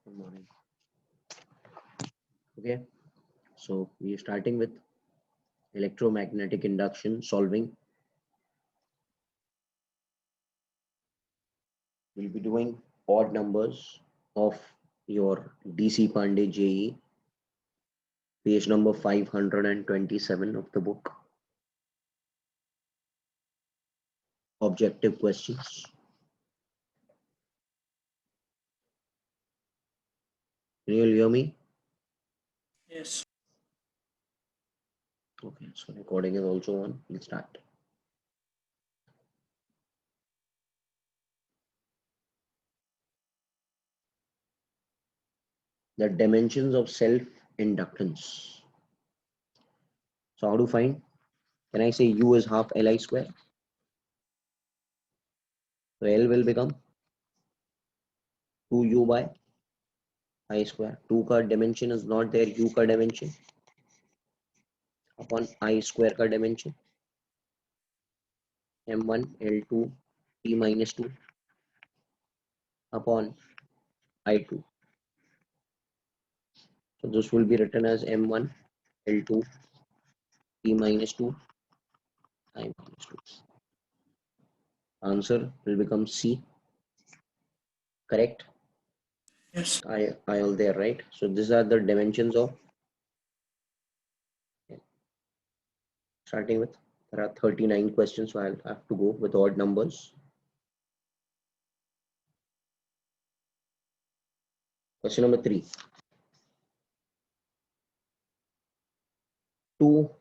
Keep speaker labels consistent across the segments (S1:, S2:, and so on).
S1: Good morning. Okay, so we are starting with electromagnetic induction solving. We'll be doing odd numbers of your DC Pandey JE, page number 527 of the book. Objective questions. Can you all hear me?
S2: Yes.
S1: Okay, so recording is also on. We'll start. The dimensions of self-inductance. So how to find? Can I say U is half Li square? So L will become 2U by I square. 2 का dimension is not there, U का dimension upon I square का dimension M1 L2 T minus 2 upon I2. So this will be written as M1 L2 T minus 2 I minus 2. Answer will become C. Correct?
S2: Yes.
S1: I all there, right? So these are the dimensions of, starting with, there are 39 questions, so I'll have to go with odd numbers. Question number 3. Two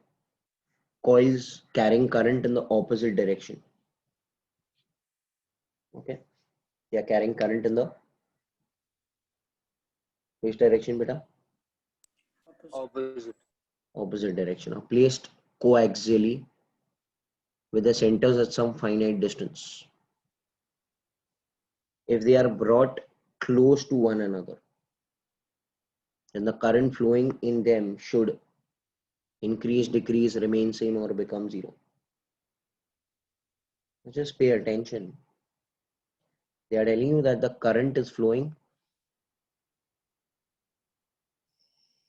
S1: coils carrying current in the opposite direction. Okay, they are carrying current in the which direction, beta?
S2: Opposite.
S1: Opposite direction. Are placed coaxially with the centers at some finite distance. If they are brought close to one another, then the current flowing in them should increase, decrease, remain same, or become zero. Just pay attention. They are telling you that the current is flowing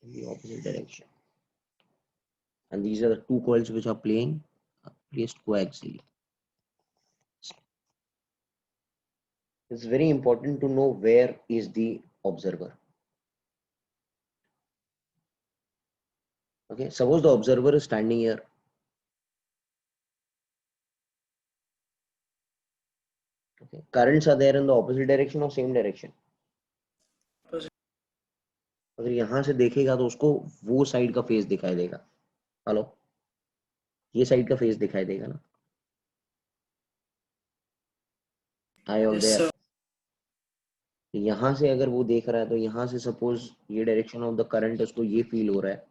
S1: in the opposite direction. And these are the two coils which are placed coaxially. It's very important to know where is the observer. Okay, suppose the observer is standing here. Okay, currents are there in the opposite direction or same direction.
S2: Opposite.
S1: अगर यहाँ से देखेगा तो उसको वो side का face दिखाई देगा. हेलो, ये साइड का फेस दिखाई देगा ना. आई ऑल
S2: Yes,
S1: देयर.
S2: sir.
S1: यहाँ से अगर वो देख रहा है तो यहाँ से सपोज ये डायरेक्शन ऑफ द करंट उसको ये फील हो रहा है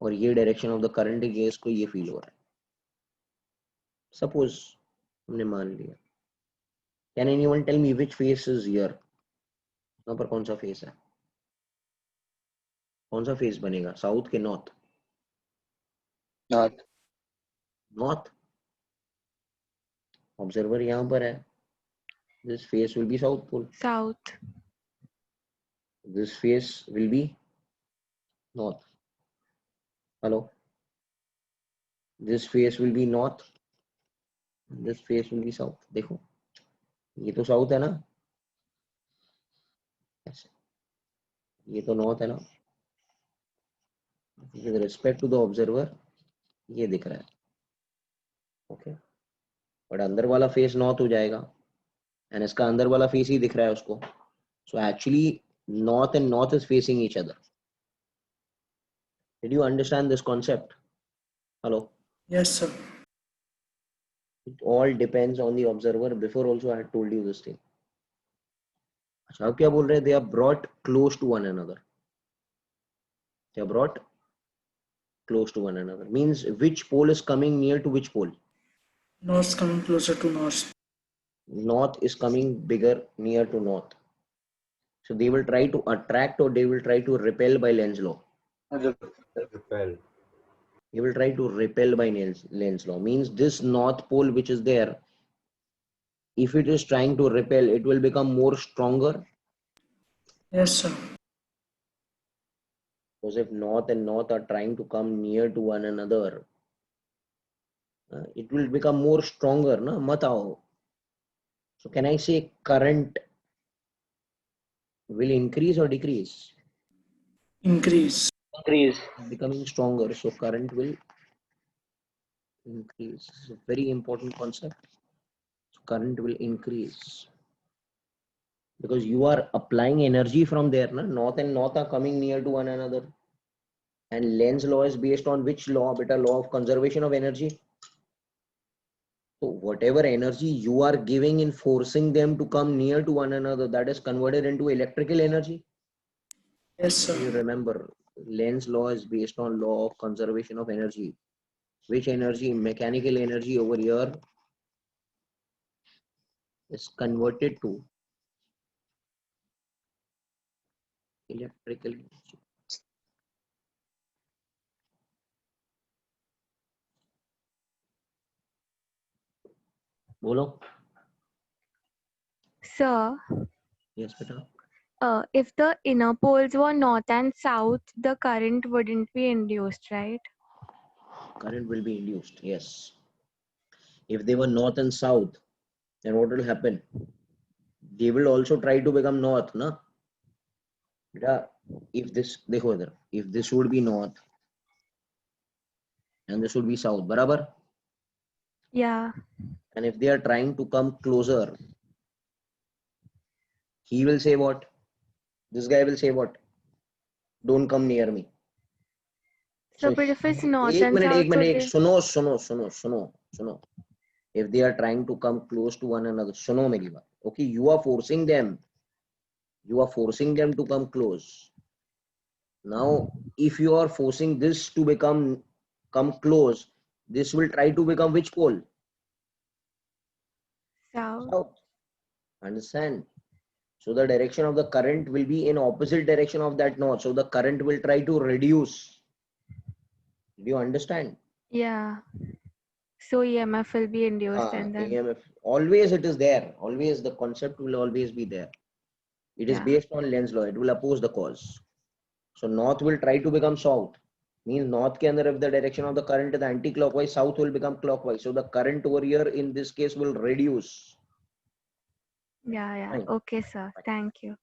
S1: और ये डायरेक्शन ऑफ द करंट ये इसको ये फील हो रहा है. सपोज हमने मान लिया. Can anyone tell me which face is here? यहाँ पर कौन सा फेस है? कौन सा फेस बनेगा, साउथ के नॉर्थ?
S2: North.
S1: नॉर्थ. ऑब्जर्वर यहाँ पर है. This face will be south pole.
S3: South.
S1: This face will be north. Hello. This face will be north. This face will be south. देखो, ये तो साउथ है ना, ऐसे. ये तो नॉर्थ है ना. With respect to the observer, ये दिख रहा है. ओके, बट अंदर वाला फेस नॉर्थ हो जाएगा एंड इसका अंदर वाला फेस ही दिख रहा है उसको. So actually north and north is facing each other. Did you understand this concept? Hello.
S2: Yes, sir.
S1: It all depends on the observer. Before also I had told you this thing. अच्छा, अब क्या बोल रहे हैं? They are brought close to one another. They are brought close to one another. Means which pole is coming near to which pole?
S2: North coming closer to north.
S1: North is coming bigger near to north. So they will try to attract or they will try to repel by Lenz's law.
S4: Repel.
S1: They will try to repel by Lenz's law. Means this north pole which is there, if it is trying to repel, it will become more stronger
S2: Yes, sir.
S1: Because if north and north are trying to come near to one another, it will become more stronger, na? Mat aao. So can I say current will increase or decrease?
S2: Increase.
S1: Increase. Becoming stronger. So current will increase. It's a very important concept. So current will increase because you are applying energy from there. Na? North and north are coming near to one another. And Lenz's law is based on which law? Beta, law of conservation of energy. So whatever energy you are giving in forcing them to come near to one another, that is converted into electrical energy.
S2: Yes, sir.
S1: You remember, Lenz's law is based on law of conservation of energy. Which energy? Mechanical energy over here is converted to electrical energy. Bolo?
S3: Sir,
S1: Yes, beta.
S3: if the inner poles were north and south, the current wouldn't be induced, right?
S1: Current will be induced. Yes. If they were north and south, then what will happen? They will also try to become north, na? Beta, if this, देखो इधर, if this would be north and this would be south, barabar?
S3: Yeah.
S1: And if they are trying to come closer, he will say what? This guy will say what? Don't come near me.
S3: So,
S1: So
S3: but if it's north
S1: एक
S3: and
S1: minute,
S3: south,
S1: एक
S3: so
S1: minute,
S3: they,
S1: सुनो. If they are trying to come close to one another, सुनो मेरी बात. Okay, you are forcing them. You are forcing them to come close. Now, if you are forcing this to come close, this will try to become which pole?
S3: south.
S1: South. Understand? So the direction of the current will be in opposite direction of that north. So the current will try to reduce. Do you understand?
S3: Yeah. So EMF will be induced and then,
S1: AMF. Always it is there. Always the concept will always be there. It is
S3: yeah.
S1: based on Lenz's law. It will oppose the cause. So north will try to become south. Means north ke andar if the direction of the current is anti-clockwise, south will become clockwise. So the current over here in this case will reduce.
S3: Yeah, yeah.
S1: Fine.
S3: Okay, sir. Thank you.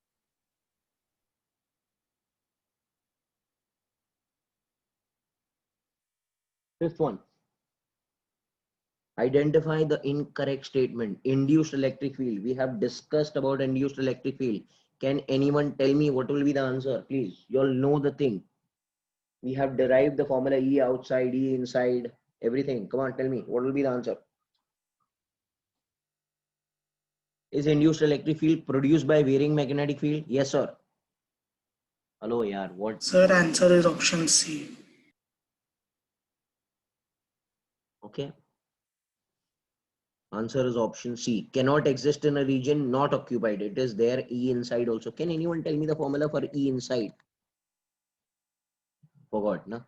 S1: Fifth one. Identify the incorrect statement. Induced electric field. We have discussed about induced electric field. Can anyone tell me what will be the answer? Please, you all know the thing. We have derived the formula E outside, E inside, everything. Come on, tell me what will be the answer. Is induced electric field produced by varying magnetic field? Yes, sir. Hello, yaar. What?
S2: Sir, answer is option C.
S1: Okay. Answer is option C. Cannot exist in a region not occupied. It is there E inside also. Can anyone tell me the formula for E inside? Forgot, na?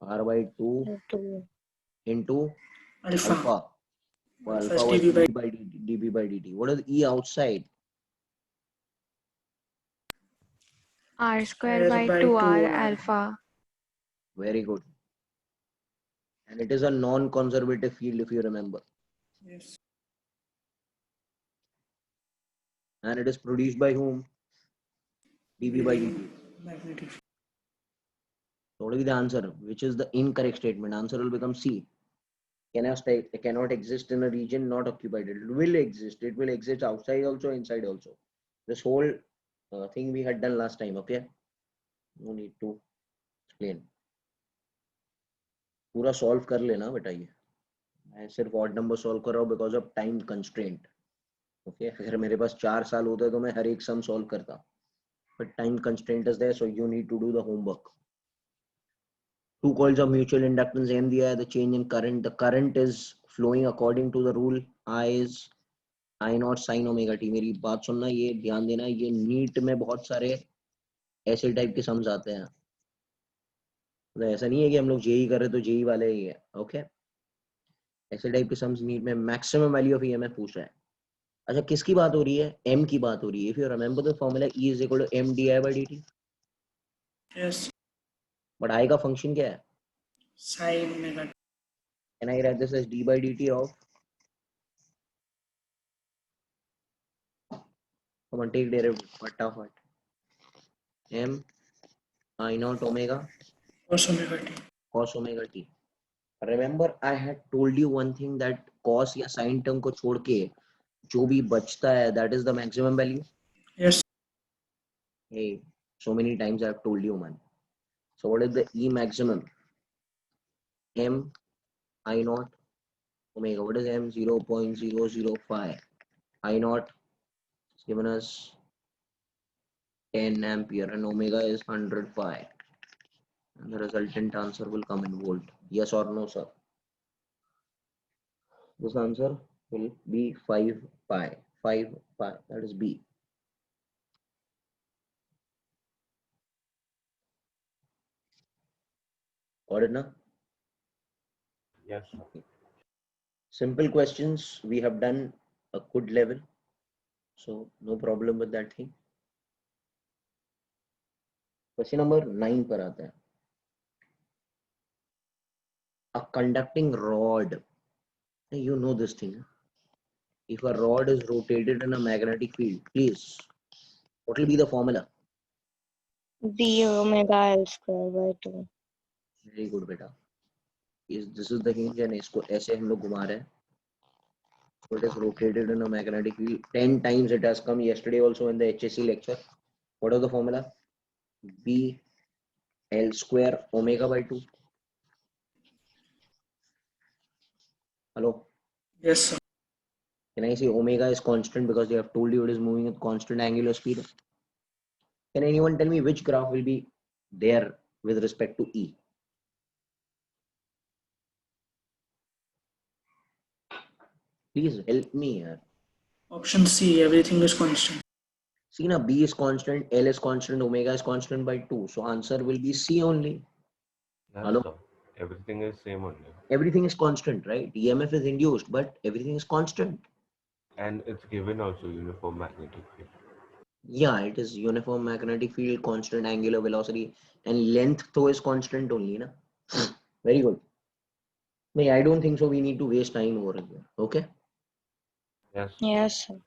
S1: R by 2 into
S2: Alpha.
S1: alpha. Well,
S2: Alpha
S1: alpha
S2: is
S1: was
S2: dV by
S1: dB by dt, dB by dt. What is E outside?
S3: R square
S2: square
S3: by
S2: by
S3: 2R
S2: 2R.
S3: alpha.
S1: Very good. And it is a non-conservative field if you remember.
S2: Yes.
S1: And it is produced by whom? dB by dt.
S2: Magnetic.
S1: So what will be the answer? Which is the incorrect statement? Answer will become C. Cannot exist in a region not occupied. It will exist. It will exist outside also, inside also. This whole thing we had done last time. Okay. No need to explain. पूरा solve कर लेना बेटा ये. मैं सिर्फ odd number solve कर रहा हूँ because of time constraint. Okay. अगर मेरे पास 4 साल होते तो मैं हर एक sum solve करता. But time constraint is there, so you need to do the homework. Two coils of mutual inductance M दिया है. The change in current. The current is flowing according to the rule. I is I not sine omega T. मेरी बात सुनना, ये ध्यान देना, ये NEET में बहुत सारे ऐसे टाइप के सम्स आते हैं. तो ऐसा नहीं है कि हम लोग जेई कर रहे तो जेई वाले ही है. ओके, ऐसे टाइप के सम्स नीट में मैक्सिमम वैल्यू ऑफ ईएमएफ पूछ रहा है. अच्छा किसकी बात हो रही है? m की बात हो रही है. If you remember the formula E is equal to m di by dt.
S2: Yes.
S1: But I का function क्या है?
S2: Sin omega.
S1: Can I write this as d by dt of? Come on, take derivative. फटाफट. m I naught omega
S2: Cos omega t.
S1: cos omega t. Remember I had told you one thing that cos या sin term को छोड़ के जो भी बचता है that is the maximum value.
S2: Yes.
S1: Hey, so many times I have told you, man. So what is the E maximum? M I naught omega. What is M? 0.005. I naught is given us 10 ampere and omega is 100 pi. And the resultant answer will come in volt. Yes or no, sir? This answer will be 5 pi. 5 pi. That is B. Got it now?
S4: Yes, sir.
S1: Simple questions we have done a good level. So no problem with that thing. Question number 9 पर आता है. A conducting rod. You know this thing. If a rod is rotated in a magnetic field, please, what will be the formula?
S5: B omega L square by 2.
S1: Very good, beta. This is the hinge and इसको ऐसे हम लोग घुमा रहे हैं. So it is rotated in a magnetic field. 10 times it has come yesterday also in the HSC lecture. What is the formula? B L square omega by 2. Hello?
S2: Yes, sir.
S1: Can I say omega is constant because they have told you it is moving at constant angular speed? Can anyone tell me which graph will be there with respect to E? Please help me here.
S2: Option C. Everything is constant.
S1: See now, B is constant, L is constant, omega is constant by 2. So answer will be C only.
S4: Yes,
S1: Hello?
S4: sir. Everything is same only.
S1: Everything is constant, right? EMF is induced, but everything is constant.
S4: And it's given also uniform magnetic field.
S1: Yeah, it is uniform magnetic field, constant angular velocity, and length though is constant only, na? Very good. No, I don't think so. We need to waste time over here. Okay?
S4: Yes.
S5: Yes, sir.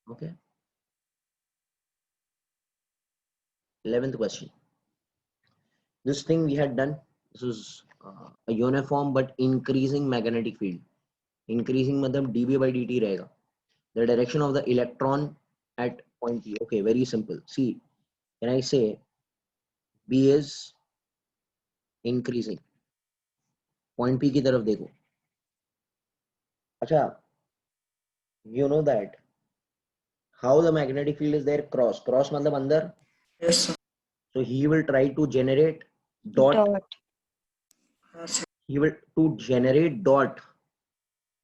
S1: Okay. 11th question. This thing we had done. This is a uniform but increasing magnetic field. Increasing matlab dB by dt रहेगा. The direction of the electron at point P. Okay, very simple. See, when I say B is increasing, point P की तरफ देखो. अच्छा, you know that how the magnetic field is there cross मतलब अंदर.
S2: Yes, sir.
S1: So he will try to generate dot.
S2: Yes,
S1: He will to generate dot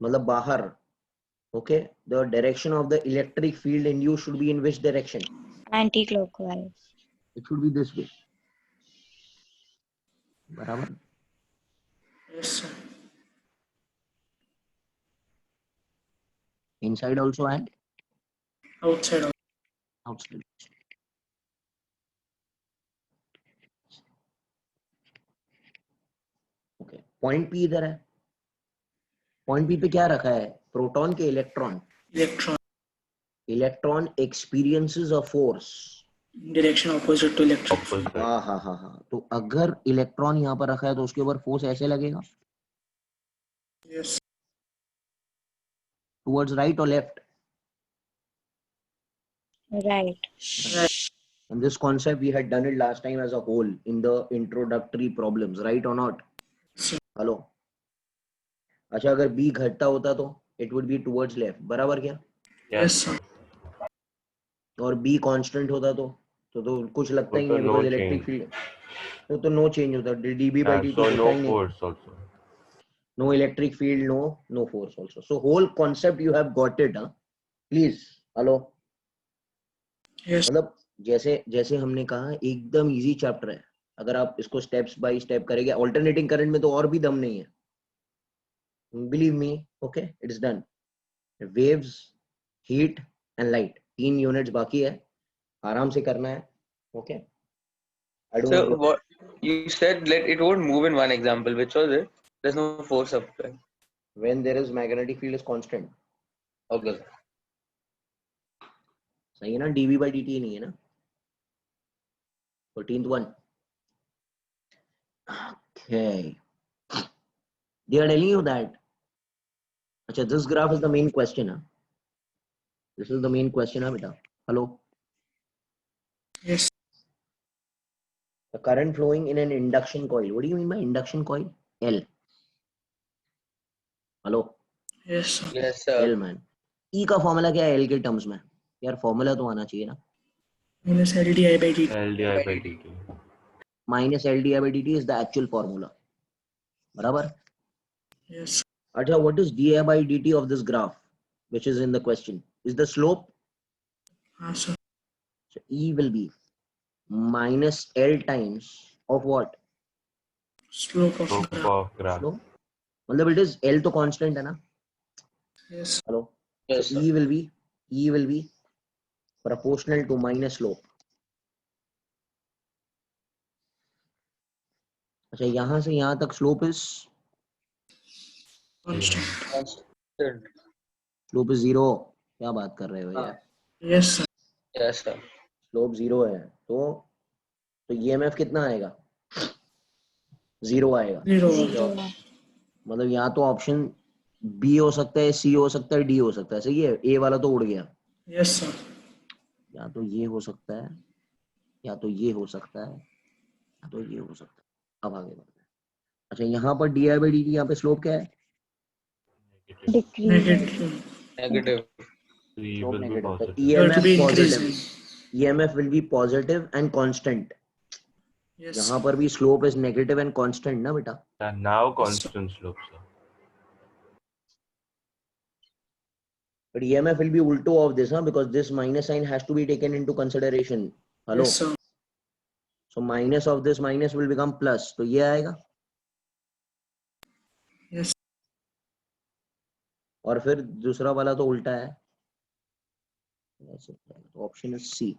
S1: मतलब बाहर. Okay, the direction of the electric field in you should be in which direction?
S5: Anti-clockwise.
S1: It should be this way. बराबर.
S2: yes, sir.
S1: Inside also and
S2: Outside.
S1: outside. Okay. Point P इधर है. Point P पे क्या रखा है? Proton के electron.
S2: Electron.
S1: Electron experiences a force.
S2: Direction opposite to electric field.
S4: Opposite.
S1: हाँ. तो अगर इलेक्ट्रॉन यहाँ पर रखा है तो उसके ऊपर फोर्स ऐसे लगेगा.
S2: Yes.
S1: Towards right or left?
S5: Right.
S2: Right.
S1: And this concept we had done it last time as a whole in the introductory problems, right or not?
S2: Sir.
S1: Hello. अच्छा अगर B घटता होता तो it would be towards left. बराबर क्या?
S2: Yes, sir.
S1: और B constant होता तो कुछ लगता ही नहीं है
S4: no
S1: because electric
S4: change.
S1: field तो no change होता. dB by
S4: Yeah,
S1: dt
S4: so
S1: होता
S4: no
S1: ही नहीं.
S4: force also.
S1: No electric field, no force also. So whole concept you have got it, huh? Please, hello.
S2: Yes.
S1: मतलब जैसे हमने कहा एकदम easy chapter है. अगर आप इसको स्टेप्स बाय स्टेप करेंगे, ऑल्टरनेटिंग करंट में तो और भी दम नहीं है. Believe me, okay, it is done. Waves heat and light, 3 units बाकी है, आराम से करना है. Okay, I
S6: So
S1: don't.
S6: what you said, let it won't move in one example. Which was it? There's no force applied.
S1: When there is magnetic field is constant.
S6: Okay.
S1: सही है ना, dv by dt नहीं है ना. 14th one. Okay, they are telling you that. अच्छा, this graph is the main question. Huh? This is the main question, huh, beta? Hello.
S2: Yes.
S1: The current flowing in an induction coil. What do you mean by induction coil? L. Hello.
S2: Yes, sir.
S6: Yes, sir.
S1: L man. E का formula क्या है L के terms में? यार formula तो आना चाहिए ना.
S2: Minus LDI by dt.
S4: LDI by dt.
S1: Minus LDI by dt is the actual formula. बराबर.
S2: Yes.
S1: अच्छा, what is di by dt of this graph, which is in the question? Is the slope.
S2: Sir.
S1: So E will be minus L times of what?
S2: Slope of
S4: Slope
S2: graph.
S4: of graph.
S1: Slope. मतलब it is L तो constant है ना.
S2: Yes.
S1: Hello.
S6: Yes,
S1: So
S6: sir.
S1: E will be proportional to minus slope. अच्छा, यहाँ से यहाँ तक slope is
S2: Constant.
S6: Constant.
S1: slope is 0. क्या बात कर रहे हो यार?
S2: Yes, sir.
S6: Yes, sir.
S1: slope 0 है तो EMF कितना आएगा? 0 आएगा.
S2: 0.
S5: Zero.
S1: मतलब यहाँ तो ऑप्शन बी हो सकता है, सी हो सकता है, डी हो सकता है. सही है. ए वाला तो उड़ गया.
S2: Yes, sir.
S1: या तो ये हो सकता है, या तो ये हो सकता है, या तो ये हो सकता है. अब आगे बढ़ते हैं. अच्छा, यहाँ पर D I by D T, यहाँ पे स्लोप क्या है?
S4: Negative.
S5: Decreasing.
S6: Negative.
S4: So E
S1: slope
S4: will be
S1: negative. तो
S4: positive.
S2: Going to be
S1: EMF positive.
S2: increasing.
S1: EMF will be positive and constant.
S2: Yes.
S1: यहाँ पर भी slope is negative and constant ना बेटा.
S4: And now
S2: Yes, sir.
S4: constant slope, sir.
S1: But EMF will be ulto of this, huh? Because this minus sign has to be taken into consideration. Hello.
S2: Yes, sir.
S1: So minus of this minus will become plus. तो ये आएगा.
S2: Yes.
S1: और फिर दूसरा वाला तो उल्टा है. तो ऑप्शन इज सी.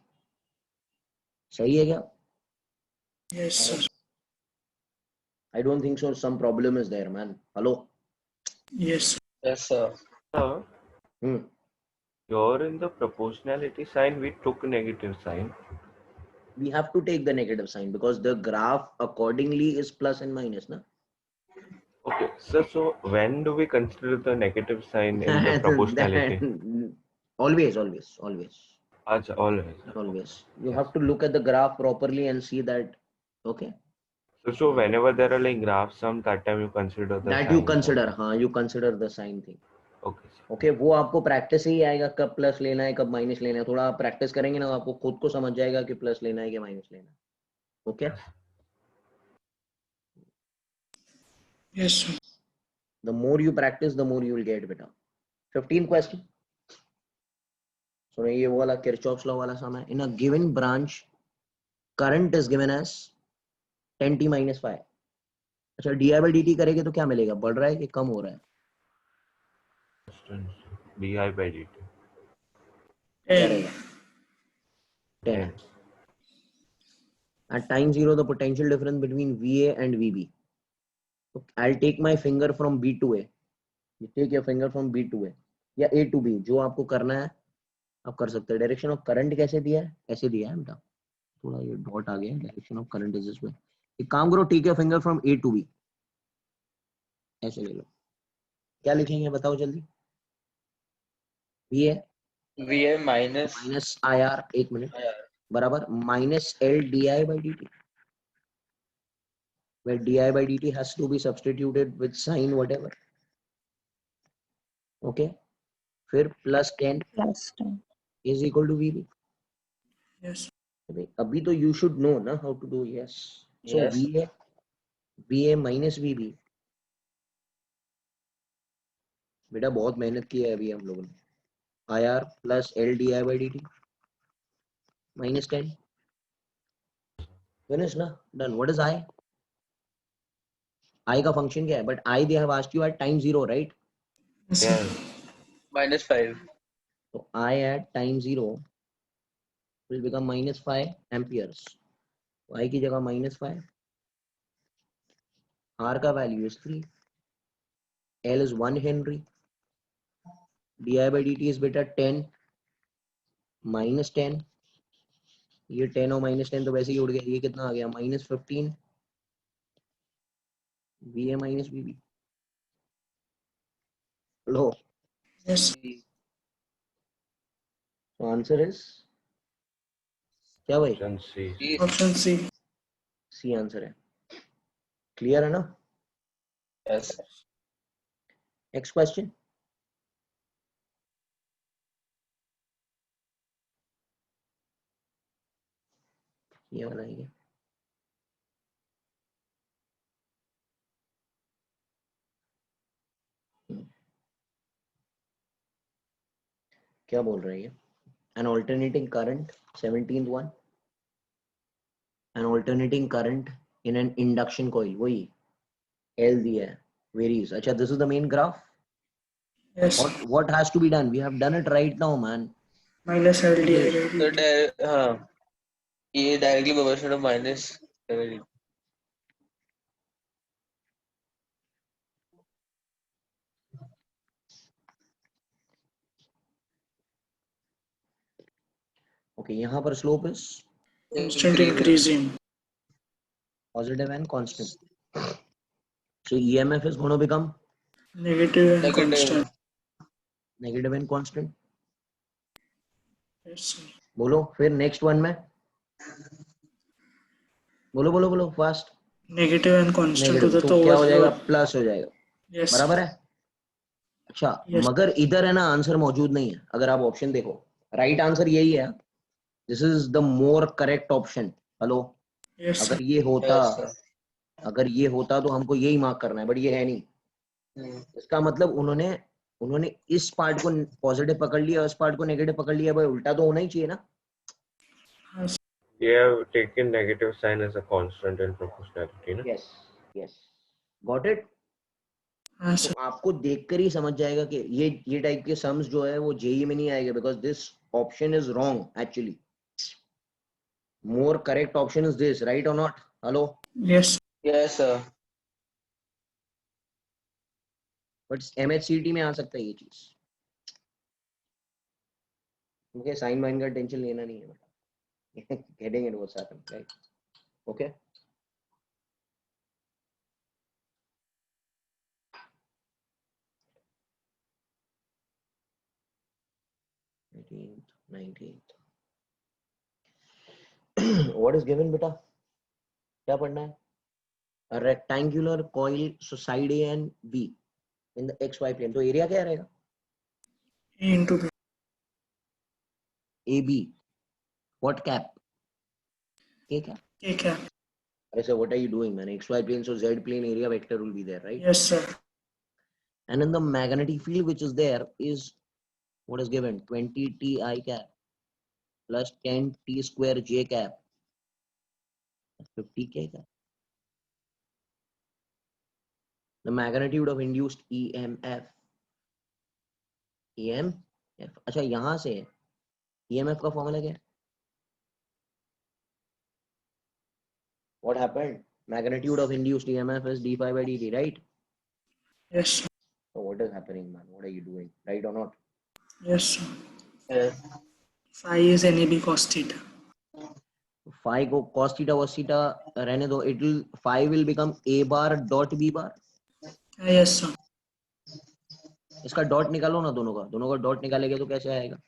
S1: सही है क्या?
S2: Yes, sir.
S1: I don't think so. Some problem is there, man. Hello.
S2: Yes.
S6: Yes, sir.
S4: Sir,
S1: Hmm.
S4: you're in the proportionality sign, we took negative sign.
S1: We have to take the negative sign because the graph accordingly is plus and minus, na?
S4: Okay, sir, so when do we consider the negative sign in the proportionality?
S1: Always.
S4: Acha, always.
S1: Always. You have to look at the graph properly and see that. Okay.
S4: So whenever there are like graphs, some that time you consider the
S1: That
S4: sign.
S1: you consider. हाँ, you consider the sign thing.
S4: Okay, sir.
S1: Okay, वो आपको practice से ही आएगा कब plus लेना है, कब minus लेना है. थोड़ा आप प्रैक्टिस करेंगे ना, आपको खुद को समझ जाएगा कि प्लस लेना है कि माइनस लेना है. Okay.
S2: Yes, sir.
S1: The more you practice, the more you will get better. 15th question. So ये वो वाला Kirchhoff's law वाला सम है. In a given branch, current is given as 10t minus 5. अच्छा, di by dt करेंगे तो क्या मिलेगा? बढ़ रहा है कि कम हो रहा है?
S4: Di by dt.
S1: क्या
S2: 10.
S1: रहेगा? 10. At time 0, the potential difference between VA and VB. So I'll take my finger from B to A. You take your finger from B to A या A to B. जो आपको करना है आप कर सकते हैं. डायरेक्शन ऑफ करंट कैसे दिया है? ऐसे दिया है बेटा. थोड़ा ये डॉट आ गया. Direction of current is this way. एक काम करो, take your finger from A to B. ऐसे ले लो. क्या लिखेंगे बताओ जल्दी? VA
S6: VA minus
S1: minus IR. एक मिनट.
S6: IR.
S1: बराबर minus L di by dt, where di by dt has to be substituted with sign whatever. Okay. फिर plus 10
S5: Plus 10.
S1: is equal to VB.
S2: Yes.
S1: अभी तो you should know ना how to do. Yes. So
S6: Yes.
S1: VA minus VB. बेटा बहुत मेहनत की है अभी हम लोगों ने. IR plus L di by dt minus 10. Finish ना? Done. What is I? I का function क्या है? But I they have asked you at time 0, right?
S2: Yes, sir.
S4: Yes.
S6: Minus 5.
S1: So I at time 0 will become minus 5 amperes. So I की जगह minus 5. R का value is 3. L is 1 Henry. di by dt is बेटा 10 minus 10. ये 10 और minus 10 तो वैसे ही उड़ गया. ये कितना आ गया? minus 15. VA minus VB. Low.
S2: Yes.
S1: So answer is क्या भाई?
S4: Option C.
S2: Option C.
S1: C answer है. क्लियर है ना?
S6: Yes.
S1: Next question. ये वाला है क्या? क्या बोल रहे हैं? An alternating current, 17th one. An alternating current in an induction coil. वही L दिया है. Varies. अच्छा, this is the main graph.
S2: Yes.
S1: What has to be done? We have done it right now, man.
S2: Minus LD.
S6: So ये directly proportional to minus 7.
S1: Okay, यहाँ पर slope is
S2: Constant increasing.
S1: positive and constant. So EMF is going to become
S2: Negative and
S6: Negative.
S2: constant.
S1: negative and constant.
S2: Yes, sir.
S1: बोलो फिर next one में. बोलो बोलो बोलो fast.
S2: Negative and constant
S1: Negative.
S2: होता
S1: तो
S2: तो
S1: क्या हो जाएगा?
S2: overflow.
S1: प्लस हो जाएगा.
S2: Yes.
S1: बराबर है. अच्छा,
S2: Yes.
S1: मगर इधर है ना आंसर मौजूद नहीं है. अगर आप ऑप्शन देखो, राइट आंसर यही है. This is the more correct option. Hello,
S2: Yes, sir.
S1: अगर ये होता,
S6: Yes, sir.
S1: अगर ये होता तो हमको यही मार्क करना है, बट ये है नहीं. इसका मतलब उन्होंने इस पार्ट को पॉजिटिव पकड़ लिया, इस पार्ट को नेगेटिव पकड़ लिया. भाई उल्टा तो होना ही चाहिए ना.
S2: Yes.
S4: You have taken negative sign as a constant in proportionality, ना?
S1: Yes yes, got it.
S2: Yes,
S1: तो
S2: sir.
S1: आपको देखकर ही समझ जाएगा कि ये टाइप के सम्स जो है वो जेई में नहीं आएगा, because this option is wrong actually. More correct option is this, right और not? Hello,
S2: Yes.
S6: Yes, sir.
S1: But MHCT में आ सकता है ये चीज. मुझे साइन वाइन का टेंशन लेना नहीं है बेटा. getting it what's happened, right? Okay. Nineteenth. What is given बेटा? क्या पढ़ना है? A rectangular coil, so side A and B in the XY plane. तो एरिया क्या रहेगा?
S2: A into B.
S1: AB. What cap? A cap.
S2: A cap.
S1: I said, what are you doing, man? XY plane, so Z plane area vector will be there, right?
S2: Yes, sir.
S1: And then the magnetic field which is there is what is given? 20 T I cap plus 10 T square J cap. 50 K cap. The magnitude of induced EMF. EMF. अच्छा, यहाँ से EMF का formula क्या है? What happened? Magnitude of induced EMF is d phi by dt, right?
S2: Yes, sir.
S1: So what is happening, man? What are you doing? Right or not?
S2: Yes, sir.
S6: Yes.
S2: Phi is NAB cos theta.
S1: Phi को cos theta cos theta रहने दो. It will, phi will become a bar dot b bar.
S2: Yes, sir.
S1: इसका dot निकालो ना, दोनों का dot निकालेंगे तो कैसे आएगा?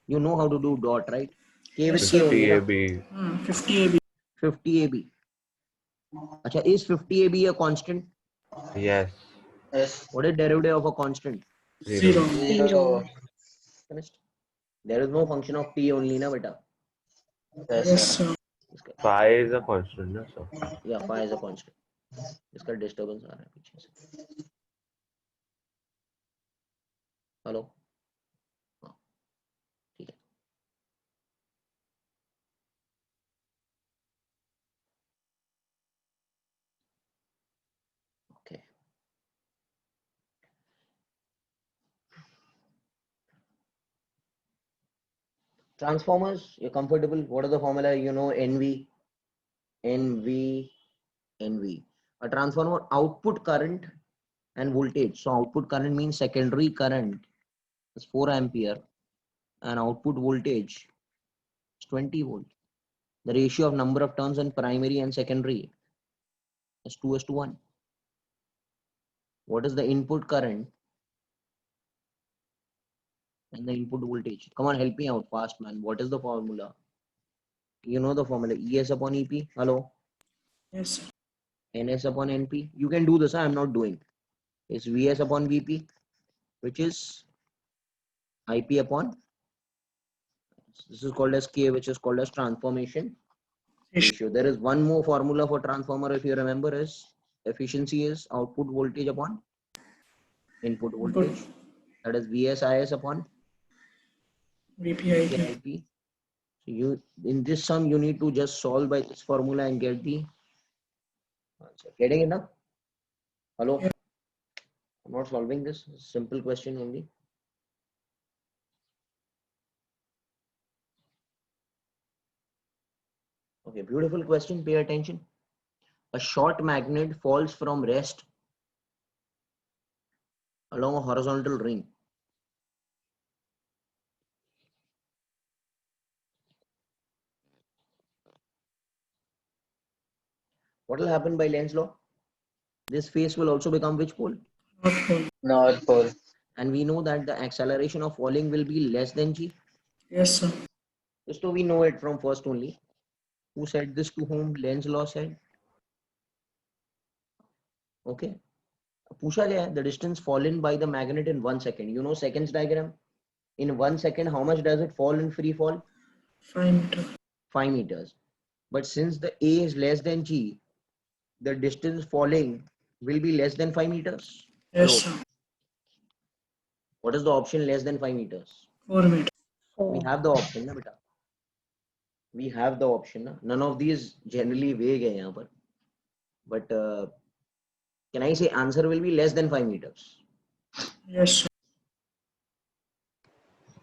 S1: You know how to do dot, right? K with
S2: Yes,
S1: K
S2: sir.
S1: only ना.
S4: 50 AB.
S2: 50 AB.
S1: 50 AB. अच्छा, is 50 AB a constant?
S4: Yes.
S6: Yes.
S1: What is derivative of a constant?
S2: 0.
S5: Zero.
S1: Finished. There is no function of t only ना बेटा.
S6: Yes,
S2: Yes,
S6: sir.
S2: sir.
S4: Phi is a constant, ना? So
S1: Yeah, phi is a constant. इसका disturbance आ रहा है पीछे से. Hello, ठीक है. Okay. Transformers, you're comfortable. What is the formula? You know, NV, NV, NV. A transformer output current and voltage. So output current means secondary current is 4 ampere and output voltage is 20 volt. The ratio of number of turns in primary and secondary is 2:1. What is the input current and the input voltage? Come on, help me out fast, man. What is the formula? You know the formula. ES upon EP. Hello.
S2: Yes, sir.
S1: NS upon NP. You can do this. I'm not doing. It's VS upon VP, which is IP upon. This is called as K, which is called as transformation ratio. There is one more formula for transformer, if you remember, is efficiency is output voltage upon input voltage. That is VSIS upon
S2: VPIP.
S1: KIP. So you in this sum you need to just solve by this formula and get the answer. Getting it now? Hello?
S2: Yeah.
S1: I'm not solving this. Simple question only. Okay, beautiful question. Pay attention. A short magnet falls from rest along a horizontal ring. What will happen by Lenz's law? This face will also become which pole?
S2: North Pole.
S6: North Pole.
S1: And we know that the acceleration of falling will be less than g.
S2: Yes, sir.
S1: So we know it from first only. Who said this to whom? Lenz's law said. Okay. Pusha gaya, the distance fallen by the magnet in 1 second. You know seconds diagram? In 1 second, how much does it fall in free fall?
S2: 5 meter.
S1: 5 meters. But since the A is less than g, the distance falling will be less than 5 meters.
S2: Yes,
S1: Hello.
S2: sir.
S1: What is the option less than 5 meters?
S2: 4 meter.
S1: We have the option, na beta. We have the option. Na? None of these generally vague hai yahan par. But can I say answer will be less than 5 meters?
S2: Yes, sir.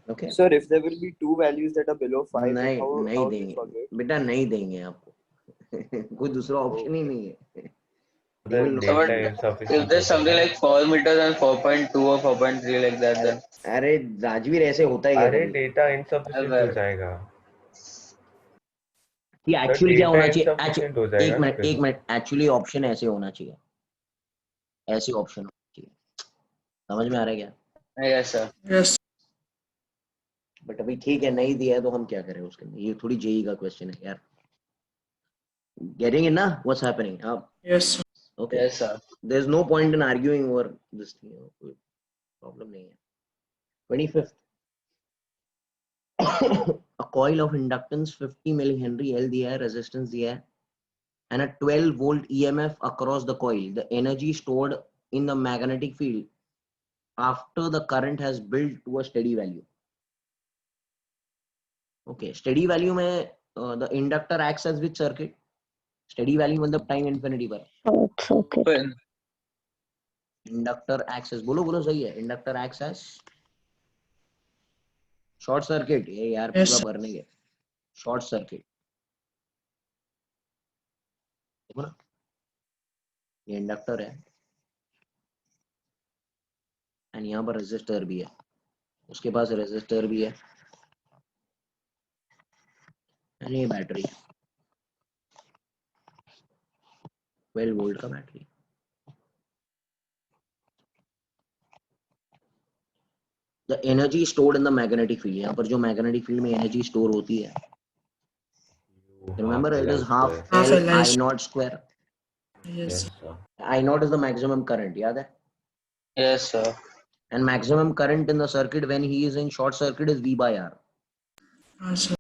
S1: Okay.
S7: Sir, if there will be two values that are below 5, then
S1: नहीं
S7: how
S1: नहीं
S7: do you
S1: देंगे
S7: solve it?
S1: बेटा नहीं देंगे आपको कोई दूसरा option ही नहीं है They
S4: The
S1: will not
S6: So, but
S4: data
S1: give.
S4: insufficient
S6: if there's
S4: होगा
S6: something
S4: ना.
S6: like 4 meters and 4.2 or 4.3 like that, then
S1: अरे राजवीर ऐसे होता है क्या
S4: अरे
S1: कभी
S4: डेटा insufficient हो
S6: well,
S4: जाएगा.
S1: कि
S4: सर
S1: एक्चुअली क्या
S4: डेटा
S1: होना चाहिए
S4: insufficient हो जाएगा ना फिर.
S1: एक मिनट एक्चुअली ऑप्शन ऐसे होना चाहिए ऐसे ऑप्शन होना चाहिए समझ में आ रहा है क्या
S6: yes, sir.
S2: Yes.
S1: बट अभी ठीक है नहीं दिया है तो हम क्या करें उसके लिए ये थोड़ी जेई का क्वेश्चन है यार गेटिंग इन ना व्हाट्स हैपनिंग अब
S2: Yes, sir.
S1: Okay
S6: Yes, sir.
S1: There is no point in arguing over this thing कोई प्रॉब्लम नहीं है 25th a coil of inductance 50 millihenry L दिया है resistance दिया है and a 12 volt EMF across the coil. The energy stored in the magnetic field after the current has built to a steady value. Okay, steady value में the inductor acts as which circuit? Steady value मतलब time infinity पर.
S5: Short circuit.
S6: Open.
S1: Inductor acts as बोलो बोलो सही है. Inductor acts as short circuit. ये यार
S2: Yes,
S1: पूरा
S2: sir.
S1: भरने के. Short circuit. देखो ना ये इंडक्टर है एंड यहाँ पर रेजिस्टर भी है उसके पास रेजिस्टर भी है एंड ये बैटरी 12 वोल्ट का battery the energy stored in the magnetic field यहाँ पर जो मैग्नेटिक फील्ड में एनर्जी स्टोर होती है remember it is half
S2: Half
S1: L
S2: L I
S1: I nought square
S2: Yes,
S4: Yes,
S2: sir.
S4: sir.
S1: I not is the maximum current याद है
S6: Yes, sir.
S1: And maximum current in the circuit when he is in short circuit is V by R
S2: Yes, sir.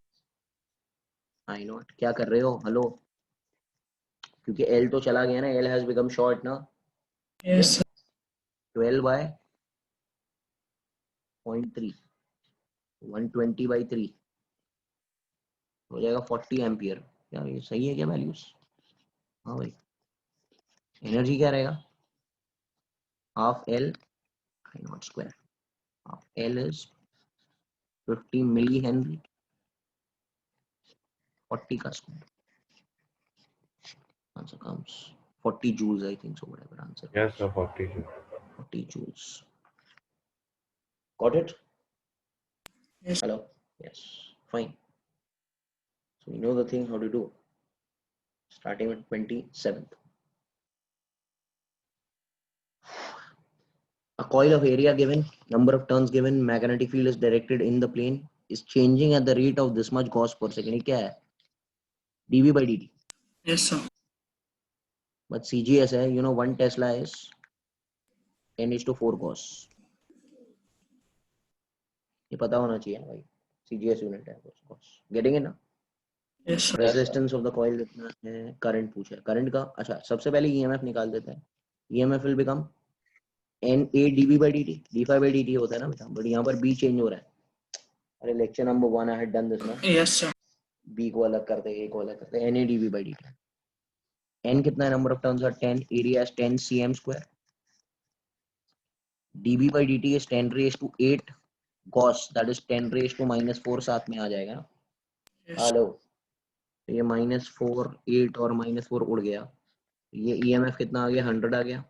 S1: I not क्या कर रहे हो hello क्योंकि L तो चला गया ना L हैज बिकम शॉर्ट ना
S2: Yes, sir.
S1: 12 by 0.3 120 by 3 हो जाएगा 40 एम्पियर क्या ये सही है क्या वैल्यूज हाँ भाई एनर्जी क्या रहेगा half L I nought square half L is 50 milli henry 40 का square. Answer comes 40 joules, I think so. Whatever answer.
S4: Yes, sir, 40 joules.
S1: 40 joules. Got it?
S2: Yes.
S1: Hello? Yes. Fine. So we know the thing how to do. Starting with 27th. A coil of area given, number of turns given, magnetic field is directed in the plane, is changing at the rate of this much Gauss per second. ये क्या है? dV by dt.
S2: Yes, sir.
S1: But CGS है, you know 1 Tesla is 10⁴ Gauss. ये पता होना चाहिए ना भाई. CGS यूनिट है Gauss. Getting it ना?
S2: Yes, sir.
S1: Resistance of the coil कितना है, करंट पूछा है. करंट का अच्छा सबसे पहले ईएमएफ निकाल देते हैं. EMF will become NA dV by dt. d5 by dt होता है ना बेटा, बट यहाँ पर B चेंज हो रहा है. अरे lecture number 1 I had done this ना.
S2: Yes, sir.
S1: B को अलग करते हैं, A को अलग करते हैं. NA dV by dt. N कितना है, number of turns are 10, area is 10 cm square. dV by dt is 10⁸ Gauss, that is 10⁻⁻⁴ साथ में आ जाएगा ना.
S2: Yes, sir.
S1: हेलो, तो ये -4 8 और -4 उड़ गया. ये EMF कितना आ गया, 100 आ गया.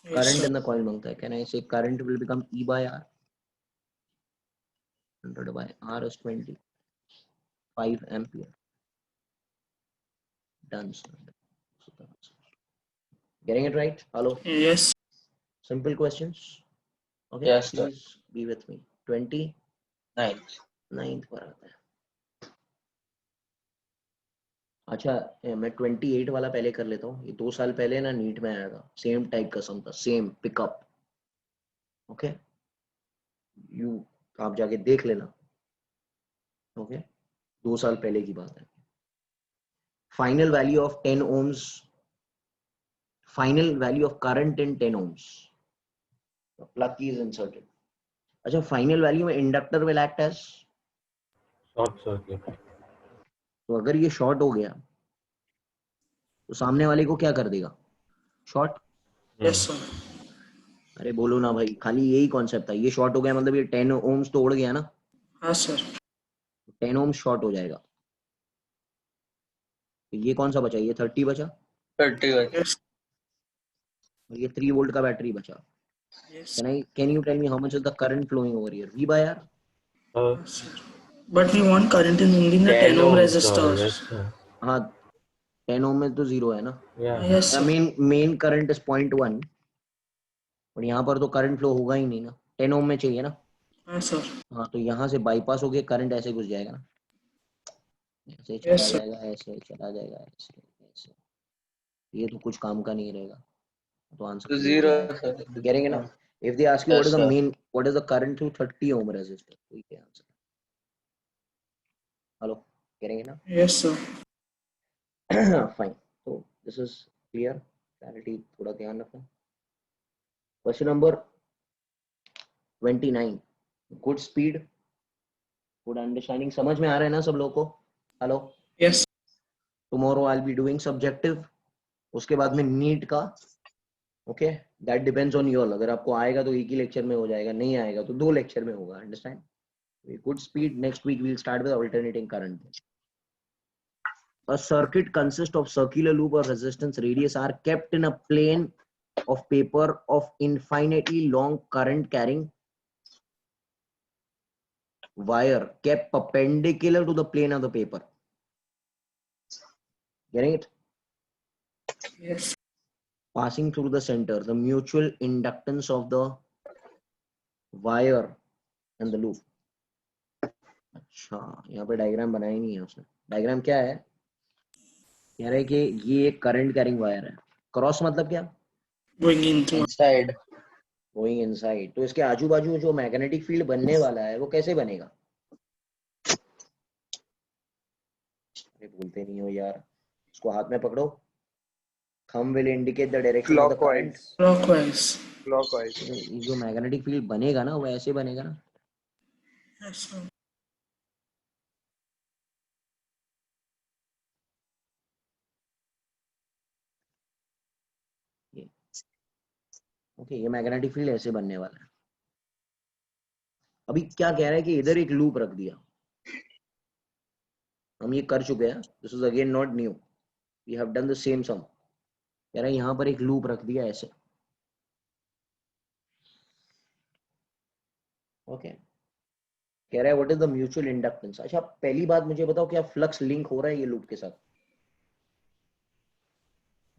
S2: Yes,
S1: Current
S2: sir.
S1: in the coil मांगता है. Can I say current will become E by R? 100 by R is 25 ampere. Done. Getting it right? Hello.
S2: Yes.
S1: Simple questions. Okay.
S6: Yes, sir.
S1: Please be with me. 29th
S6: 9th.
S1: पर आता है. अच्छा मैं 28 वाला पहले कर लेता हूँ. ये 2 साल पहले ना नीट में आया था. सेम टाइप का सम था, सेम पिकअप. ओके, यू आप जाके देख लेना. ओके, 2 साल पहले की बात है. Final value of 10 ohms, final value of current in 10 ohms. Plug key is inserted. अच्छा, फाइनल वैल्यू में inductor will act as,
S4: Short circuit.
S1: तो अगर ये शॉर्ट हो गया तो सामने वाले को क्या कर देगा, शॉर्ट.
S2: Yes, sir.
S1: अरे बोलो ना भाई, खाली यही कॉन्सेप्ट था. ये शॉर्ट हो गया मतलब ये 10 ohms तो उड़ गया ना.
S2: हाँ, sir.
S1: 10 ohms शॉर्ट हो जाएगा. तो ये कौन सा बचा, ये 30 बचा
S6: 30 watts.
S2: Yes.
S1: और ये 3 वोल्ट का बैटरी बचा.
S2: Yes.
S1: Can you tell me how much is the current flowing over here? V by R.
S2: Yes, sir. But we want current in only the 10 ohm
S4: ohms,
S2: resistors.
S4: Yes, sir.
S1: हाँ, 10 ohm में तो 0 है ना.
S4: Yeah.
S2: Yes, sir.
S1: Main current is 0.1 और यहाँ पर तो current flow होगा ही नहीं ना. 10 ohm में चाहिए ना.
S2: हाँ, sir.
S1: हाँ, तो यहाँ से बाईपास होके करंट ऐसे घुस जाएगा ना, ऐसे चला
S2: Yes, sir.
S1: जाएगा, ऐसे चला जाएगा, ऐसे ऐसे. ये तो कुछ काम का नहीं रहेगा. तो answer
S6: So 0, sir.
S1: getting it now. If they ask you
S6: Yes, sir.
S1: what is the current through 30 ohm resistor, तो ये answer. Hello, getting it now?
S2: Yes, sir.
S1: Fine. So this is clear. Clarity थोड़ा ध्यान रखना. Question number 29. Good speed, good understanding. समझ में आ रहा है ना सब लोगों को? Hello.
S2: Yes.
S1: Tomorrow I'll be doing subjective. उसके बाद में नीट का. Okay, that depends on your. अगर आपको आएगा तो एक ही लेक्चर में हो जाएगा, नहीं आएगा तो 2 लेक्चर में होगा. Understand? Good speed. Next week we'll start with alternating current. A circuit consists of circular loop or resistance radius are kept in a plane of paper of infinitely long current carrying wire kept perpendicular to the plane of the paper. Getting it?
S2: Yes.
S1: Passing through the center, the mutual inductance of the wire and the loop. अच्छा, यहाँ पे diagram बनाया ही नहीं है उसने. Diagram क्या है, कह रहे हैं कि ये एक करंट कैरिंग वायर है. क्रॉस मतलब क्या,
S2: Going into.
S6: Inside.
S1: Going inside. तो इसके आजू बाजू जो मैग्नेटिक फील्ड बनने वाला है वो कैसे बनेगा. अरे बोलते नहीं हो यार, इसको हाथ में पकड़ो. Thumb will indicate the direction of the current.
S7: Clockwise.
S2: Clockwise.
S7: Clockwise.
S1: ये जो मैग्नेटिक फील्ड बनेगा ना वो ऐसे बनेगा ना.
S2: Yes, sir.
S1: ओके, ये मैग्नेटिक फील्ड ऐसे बनने वाला है. अभी क्या कह रहा है कि इधर एक लूप रख दिया, हम ये कर चुके हैं, this is again not new, we have done the same sum. कह रहा है यहाँ पर एक लूप रख दिया ऐसे, ओके। कह रहा है what is the mutual inductance. अच्छा पहली बात मुझे बताओ, क्या फ्लक्स लिंक हो रहा है ये लूप के साथ?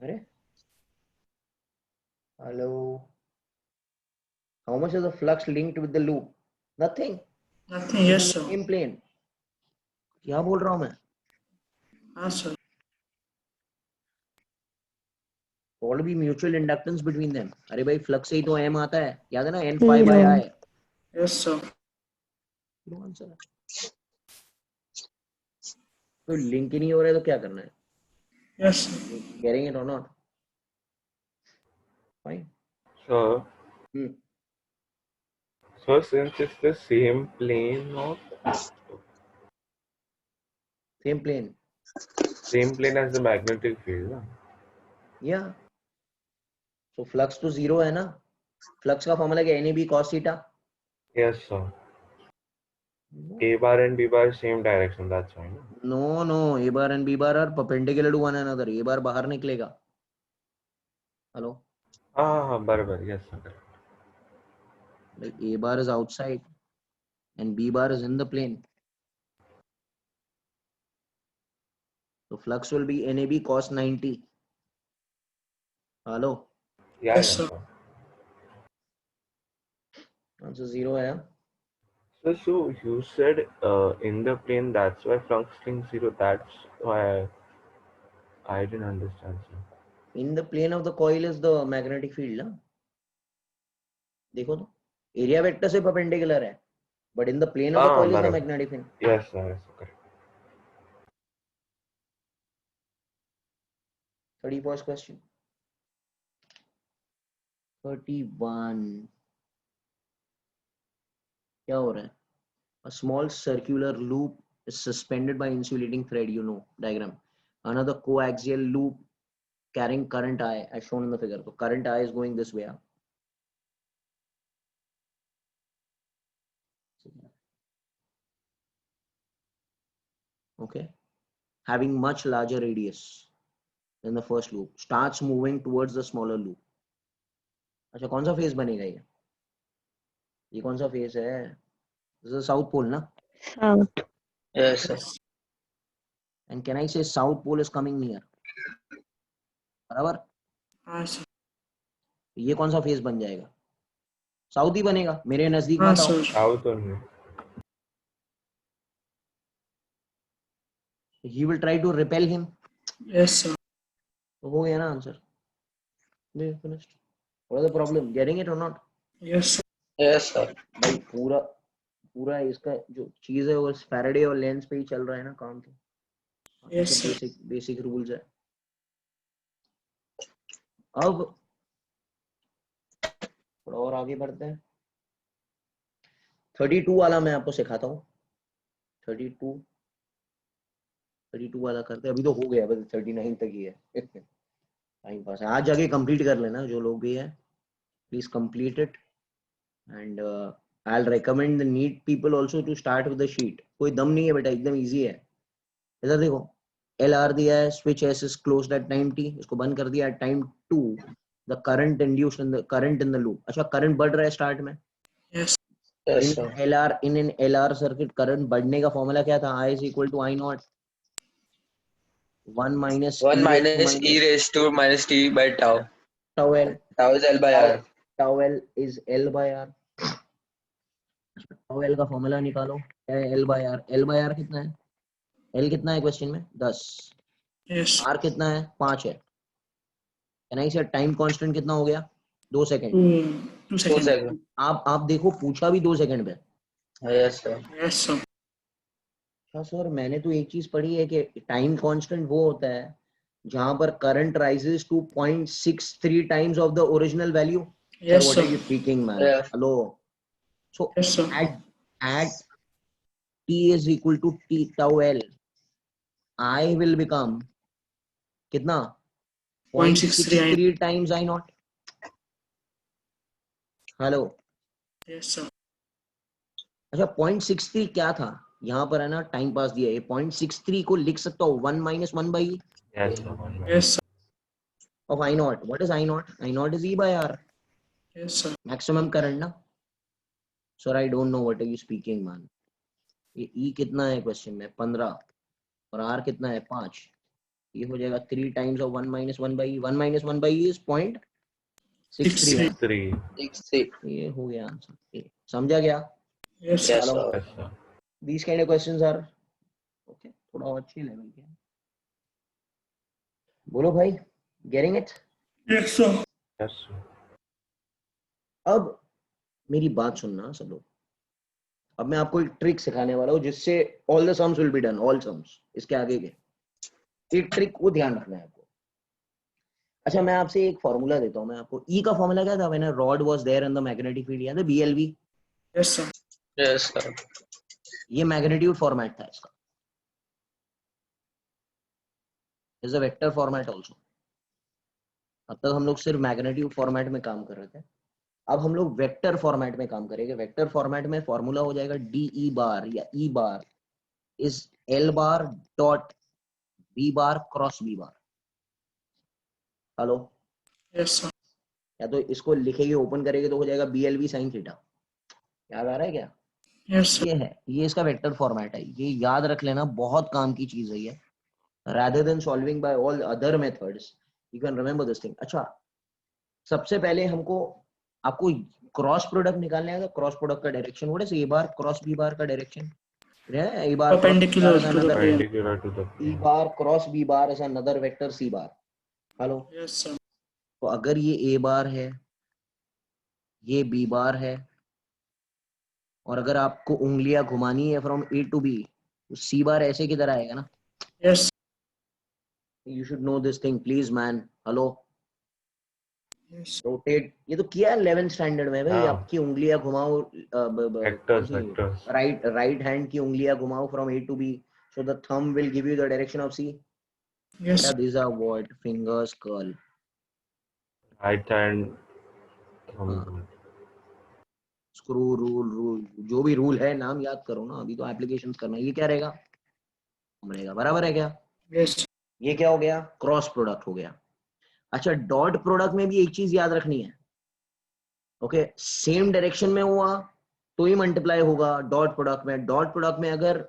S1: अरे hello, how much is the flux linked with the loop? Nothing,
S2: Nothing. Yes, sir.
S1: Same plane. क्या बोल रहा हूं मैं?
S2: हाँ sir.
S1: What will be mutual inductance between them? अरे भाई फ्लक्स से ही तो m आता है, याद है ना, n phi by I।
S2: Yes, sir.
S1: No answer है। तो लिंक ही नहीं हो रहा है तो क्या करना है?
S2: Yes, sir.
S1: Getting it or not? Fine.
S4: So,
S1: Hmm.
S4: so since it's the same plane of
S1: Same plane.
S4: as the magnetic field, ना?
S1: Yeah. So flux तो zero है ना? Flux का फॉर्मूला क्या है? NAB cos theta.
S4: Yes, sir. A bar and B bar same direction, that's why, ना?
S1: No, A bar and B bar are perpendicular to one another. A bar बाहर निकलेगा। Hello.
S4: हाँ बराबर, yes sir.
S1: Like A bar is outside and B bar is in the plane. So flux will be NAB cos 90. Hello.
S4: Yeah,
S2: Yes,
S4: yeah,
S2: sir.
S1: Answer zero है।
S4: So you said in the plane, that's why flux link zero. That's why I didn't understand, sir.
S1: In the plane of the coil is the magnetic field ना? देखो तो area vector से perpendicular है, but in the plane of the coil is the
S4: बराबर.
S1: magnetic field.
S4: Yes, sir. Yes, sir. Correct.
S1: 31st question. 31. क्या हो रहा है? A small circular loop is suspended by insulating thread, you know, diagram. Another coaxial loop carrying current I as shown in the figure. So current I is going this way. Okay. Having much larger radius than the first loop, starts moving towards the smaller loop. अच्छा कौन सा face बनेगा ये कौन सा face है? This is the south pole ना?
S5: South.
S6: Yes, sir.
S1: And can I say south pole is coming near? बराबर?
S2: हाँ sir.
S1: ये कौन सा फेस बन जाएगा? साउथ ही बनेगा, मेरे नजदीक
S2: हाँ
S1: मत आओ।
S2: sir.
S4: South only.
S1: He will try to repel him.
S2: Yes, sir.
S1: तो हो गया ना answer? Finished. What is the problem? Getting it or not?
S2: Yes, sir.
S6: Yes, sir.
S1: भाई पूरा इसका जो चीज है वो फैराडे और लेंस पे ही चल रहा है ना काम तो।
S2: Yes, sir.
S1: बेसिक रूल्स है। अब थोड़ा और आगे बढ़ते हैं। 32 वाला मैं आपको सिखाता हूँ। 32 वाला करते हैं। अभी तो हो गया, बस 39 तक ही है। टाइम पास है, आज जाके कंप्लीट कर लेना जो लोग भी है, please complete it. And I will recommend the need people also to start with the sheet. कोई दम नहीं है बेटा, एकदम इजी है। इधर देखो, LR दिया है, switch S is closed at time t, इसको बंद कर दिया at time 2, the current induced in the current in the loop। अच्छा करंट बढ़ रहा है स्टार्ट में।
S2: Yes.
S6: Yes,
S1: in
S6: sir.
S1: an LR circuit current बढ़ने का फॉर्मूला क्या था? I is equal to I naught 1 minus
S6: 1
S1: e raised to
S6: minus e raised to minus t by tau.
S1: tau L
S6: Tau is L by R.
S1: tau L is L by R। tau L का formula निकालो, क्या है? L by R। L by R कितना है? L कितना है question में? 10।
S2: Yes.
S1: R कितना है? 5 है। कैन आई से टाइम कांस्टेंट कितना हो गया? 2 सेकंड।
S2: 2
S6: 2
S2: seconds.
S6: seconds.
S1: आप देखो, पूछा भी 2 सेकंड पे।
S6: Yes, sir.
S2: Yes, sir.
S1: अच्छा सर, मैंने तो एक चीज पढ़ी है कि टाइम कांस्टेंट वो होता है जहां पर current rises to 0.63 times of the original value.
S2: Yes,
S1: what
S2: sir.
S1: Are you speaking man?
S6: Yeah.
S1: Hello. So
S2: Yes, sir.
S1: at t is equal to t tau L, I will become कितना?
S2: 0.63.
S1: times I naught। Hello.
S2: Yes, sir.
S1: अच्छा 0.63 क्या था यहाँ पर है ना, time pass दिया है, 0.63 को लिख सकता हूँ 1 - 1 by E
S4: Yes, sir. One minute.
S2: Yes, sir.
S1: of I naught. What is I naught? I naught is E by R,
S2: Yes, sir.
S1: maximum current ना. Sir, I don't know what are you speaking, man. ये E कितना है question में? 15 और R कितना है? 5. ये हो जाएगा 3 times of 1 - 1 by E. 1 - 1 by E is 0.63 है.
S4: 3.
S6: 6
S1: ये हो गया आंसर. समझा गया?
S2: Yes, sir.
S6: yes
S1: Hello.
S6: sir
S4: Yes, sir.
S1: These kind of questions are okay. थोड़ा और अच्छी लेवल के. बोलो भाई, getting it?
S2: Yes, sir.
S4: Yes, sir.
S1: अब मेरी बात सुनना सब लोग. अब मैं आपको एक ट्रिक सिखाने वाला हूँ जिससे all the sums will be done, all sums. इसके आगे के एक ट्रिक को ध्यान रखना है आपको. अच्छा मैं आपसे एक फॉर्मूला देता हूँ मैं आपको. E का फॉर्मूला क्या था? When a rod was there in the magnetic field, याद है? BLV.
S2: Yes, sir.
S6: yes sir
S1: ये मैग्नीट्यूड फॉर्मेट था इसका. Is a vector format also. अब तक हम लोग सिर्फ मैग्नीट्यूड फॉर्मेट में काम कर रहे थे. अब हम लोग वेक्टर फॉर्मेट में काम करेंगे. वेक्टर फॉर्मेट में फॉर्मूला हो जाएगा DE बार या E bar is L bar dot B bar cross B bar. Hello.
S2: Yes, sir.
S1: या तो इसको लिखेंगे, ओपन करेंगे तो हो जाएगा BLV sin थीटा. याद आ रहा है क्या?
S2: Yes, sir.
S1: ये है, ये इसका वेक्टर फॉर्मेट है. ये याद रख लेना, बहुत काम की चीज है ये. rather than solving by all other methods, you can remember this thing. अच्छा सबसे पहले हमको आपको क्रॉस प्रोडक्ट निकालने आएगा. क्रॉस प्रोडक्ट का direction what is A bar cross B bar का direction? A bar
S2: Perpendicular to the
S1: another
S2: plane.
S4: Perpendicular to the
S1: ई
S4: plane.
S1: Bar cross B bar is another vector C bar. Hello.
S2: Yes, sir.
S1: तो अगर ये ए बार है, ये B bar है, और अगर आपको उंगलियां घुमानी है फ्रॉम ए टू बी, तो सी बार ऐसे किधर आएगा ना.
S2: Yes.
S1: You should know this thing please man. Hello.
S2: Yes.
S1: Rotate, ये तो किया है 11th स्टैंडर्ड में भाई.
S4: हाँ.
S1: आपकी उंगलियां घुमाओ,
S4: Vectors, vectors.
S1: राइट हैंड की उंगलियां घुमाओ from A to B, so the thumb will give you the direction of C.
S2: Yes.
S1: these are what fingers curl.
S4: Right hand thumb
S1: हाँ.
S4: rule.
S1: स्क्रू रूल जो भी रूल है नाम याद करो ना. अभी तो एप्लीकेशंस करना. ये क्या रहेगा? रहेगा. बराबर है क्या?
S2: Yes.
S1: ये क्या हो गया? क्रॉस प्रोडक्ट हो गया. अच्छा डॉट प्रोडक्ट में भी एक चीज याद रखनी है. ओके सेम डायरेक्शन में हुआ तो ही मल्टीप्लाई होगा. डॉट प्रोडक्ट में, डॉट प्रोडक्ट में अगर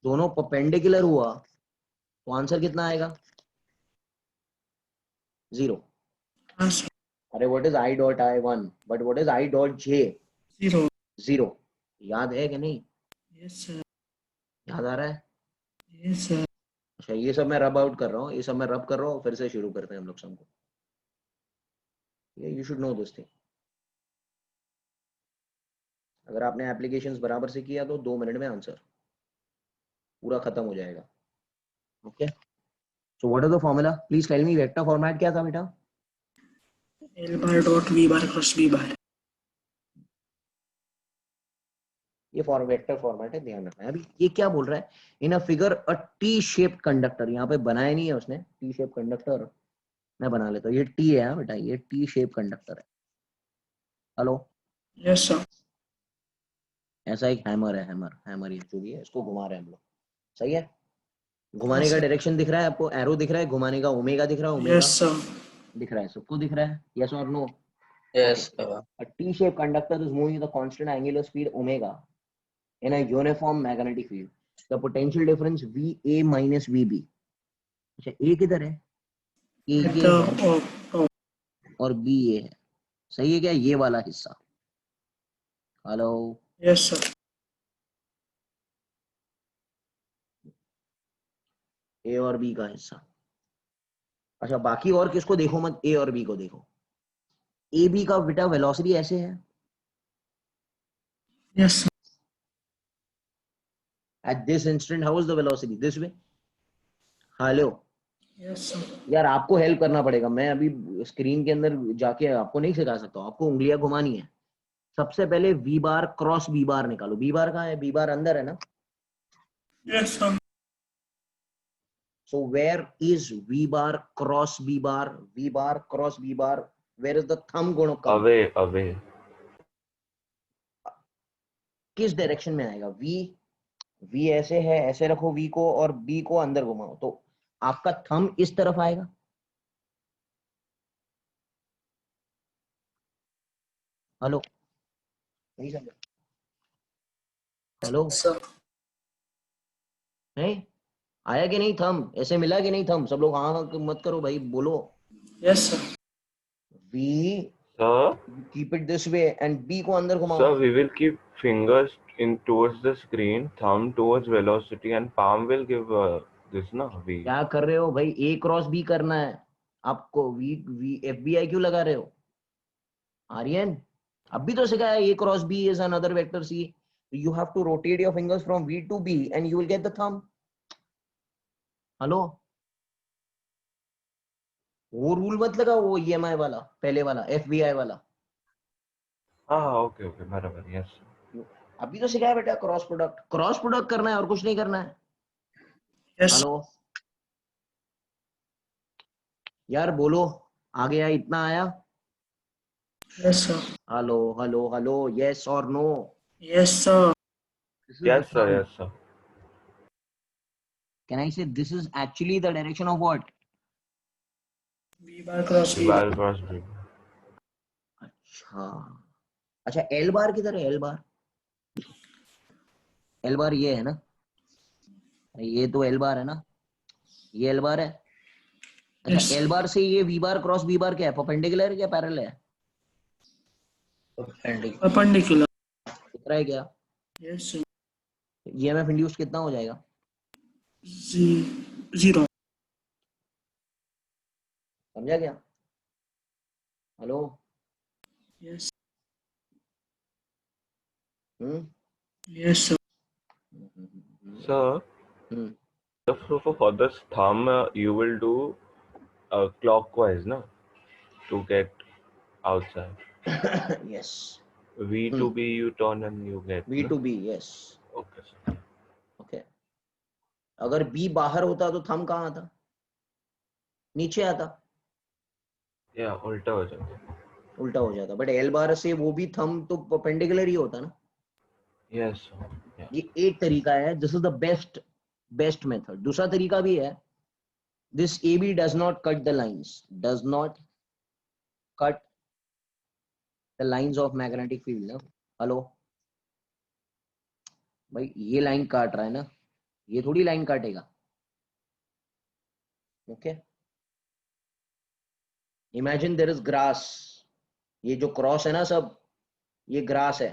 S1: दोनों परपेंडिकुलर हुआ तो आंसर कितना आएगा? 0.
S2: Yes, sir.
S1: अरे what is I dot I1 but what is I dot J?
S2: 0.
S1: 0. याद है कि नहीं?
S2: Yes, sir.
S1: याद आ रहा है?
S2: Yes, sir.
S1: अच्छा ये सब मैं रब आउट कर रहा हूँ, ये सब मैं रब कर रहा हूँ. फिर से शुरू करते हैं हम लोग सबको. You should know this thing. अगर आपने एप्लीकेशंस बराबर से किया तो 2 मिनट में आंसर पूरा खत्म हो जाएगा. Okay so what is the formula? Please tell me. Vector format क्या था बेटा?
S2: L bar dot V bar cross B bar.
S1: ये फॉर वेक्टर फॉर्मेट है, ध्यान रखना है. अभी ये क्या बोल रहा है? In a figure a T shaped conductor. यहाँ पे बनाया नहीं है उसने टी शेप कंडक्टर. मैं बना लेता हूँ. ये टी है बेटा, ये टी शेप कंडक्टर है. हेलो.
S2: Yes, sir.
S1: ऐसा एक हैमर है, हैमर ये जो भी है इसको घुमा रहे हैं हम लोग. सही है. घुमाने
S2: Yes,
S1: का
S2: sir.
S1: डायरेक्शन दिख रहा है आपको? एरो दिख रहा है. घुमाने का ओमेगा दिख रहा है. Omega
S2: Yes, sir.
S1: दिख रहा है. सबको दिख रहा है? यस और no?
S6: yes sir
S1: A T-shaped conductor is moving with a constant angular speed omega in a uniform magnetic field. The potential difference VA minus VB. अच्छा A किधर है? A
S2: At
S1: ये
S2: the
S1: है
S2: top.
S1: और B ये है. सही है क्या? ये वाला हिस्सा. हेलो.
S2: Yes, sir.
S1: A और B का हिस्सा. अच्छा बाकी और किसको देखो मत, A और B को देखो. ए बी का बेटा वेलोसिटी ऐसे है.
S2: Yes, sir.
S1: At this instant, how is the velocity? This way. Hello.
S2: Yes, sir.
S1: यार आपको हेल्प करना पड़ेगा. मैं अभी स्क्रीन के अंदर जाके आपको नहीं सिखा सकता. आपको उंगलियां घुमानी है. सबसे पहले V बार क्रॉस B बार निकालो. B बार कहाँ है? B बार अंदर है ना.
S2: Yes, sir.
S1: So where is V bar cross B bar? V bar cross B bar. Where is the thumb going to come?
S4: Away, away.
S1: किस डायरेक्शन में आएगा? V ऐसे है, ऐसे रखो V को और B को अंदर घुमाओ तो आपका थंब इस तरफ आएगा। हेलो, नहीं समझ? Hello,
S2: Sir.
S1: नहीं आया कि नहीं? थंब ऐसे मिला कि नहीं? थंब सब लोग हाँ हाँ मत करो भाई, बोलो।
S2: Yes, sir.
S1: V,
S4: Sir,
S1: keep it this way and B को अंदर घुमाओ।
S4: sir, we will keep fingers in towards the screen, thumb towards velocity, and palm will give this na V.
S1: क्या कर रहे हो भाई? A क्रॉस B करना है आपको। V FBI क्यों लगा रहे हो आर्यन? अभी तो सिखाया A cross B is another vector C. You have to rotate your fingers from V to B and you will get the thumb. Hello, वो रूल मत लगा, वो EMI वाला, पहले वाला FBI वाला।
S4: Ah, okay, बराबर, yes.
S1: अभी तो सिखाया बेटा, क्रॉस प्रोडक्ट करना है और कुछ नहीं करना है।
S2: Yes.
S1: हेलो यार बोलो, आ गया? इतना आया?
S2: Yes, sir.
S1: Hello hello hello, yes or no?
S2: Yes, sir.
S1: This is
S4: Yes,
S1: the
S4: sir,
S1: thumb.
S4: yes, sir.
S1: Can I say this is actually the direction of what?
S2: V bar cross V
S4: V
S2: bar.
S4: bar cross V.
S1: अच्छा अच्छा, L बार किधर है? L बार ये है ना, ये तो L बार है ना, ये L बार है। अच्छा,
S2: Yes.
S1: L बार से ये V बार क्रॉस V बार क्या है? परपेंडिकुलर है क्या पैरेलल है?
S2: Perpendicular.
S1: दिख रहा है क्या?
S2: Yes, sir.
S1: EMF इंड्यूस्ड कितना हो जाएगा?
S2: 0.
S1: समझा क्या? Hello,
S2: Yes.
S1: Hmm
S2: Yes, sir.
S4: Sir,
S1: hmm
S4: for this thumb, you will do clockwise, na, to get outside.
S1: yes,
S4: V to B you turn and you get.
S1: V
S4: na?
S1: to B, yes,
S4: Okay, sir.
S1: okay. अगर B बाहर होता तो thumb कहाँ आता? नीचे आता,
S4: Yeah, उल्टा हो जाएगा.
S1: उल्टा हो जाता। बट L बार से वो भी थंब तो परपेंडिकुलर ही होता ना।
S4: Yes, sir. Yeah.
S1: ये एक तरीका है, this is the best method. दूसरा तरीका भी है, this AB does not cut the lines, does not cut the lines of magnetic field. Hello भाई, ये लाइन काट रहा है ना, ये थोड़ी लाइन काटेगा। Okay, imagine there is grass, ये जो क्रॉस है ना सब, ये ग्रास है।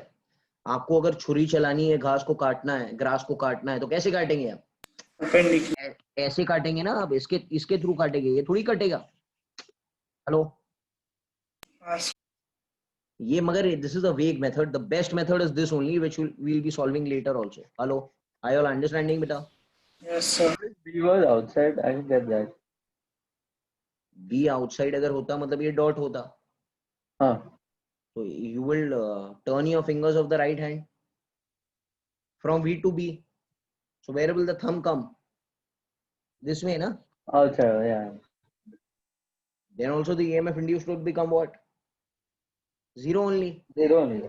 S1: आपको अगर छुरी चलानी है, घास को काटना है, ग्रास को काटना है, तो कैसे काटेंगे आप?
S2: Perpendicular.
S1: ऐसे काटेंगे ना आप, इसके थ्रू काटेंगे, ये थोड़ी कटेगा। Hello,
S2: Pass.
S1: ये मगर दिस इज अ वेग method, the best method is this only which we'll be solving later also. Hello, are you all understanding बेटा?
S2: Yes, sir.
S6: B was outside. I didn't get that.
S1: B outside अगर होता मतलब ये dot होता,
S6: हाँ.
S1: तो you will turn your fingers of the right hand from V to B. So where will the thumb come? This way ना?
S6: Outside. Yeah.
S1: Then also the EMF induced would become what? Zero only.
S6: Zero only.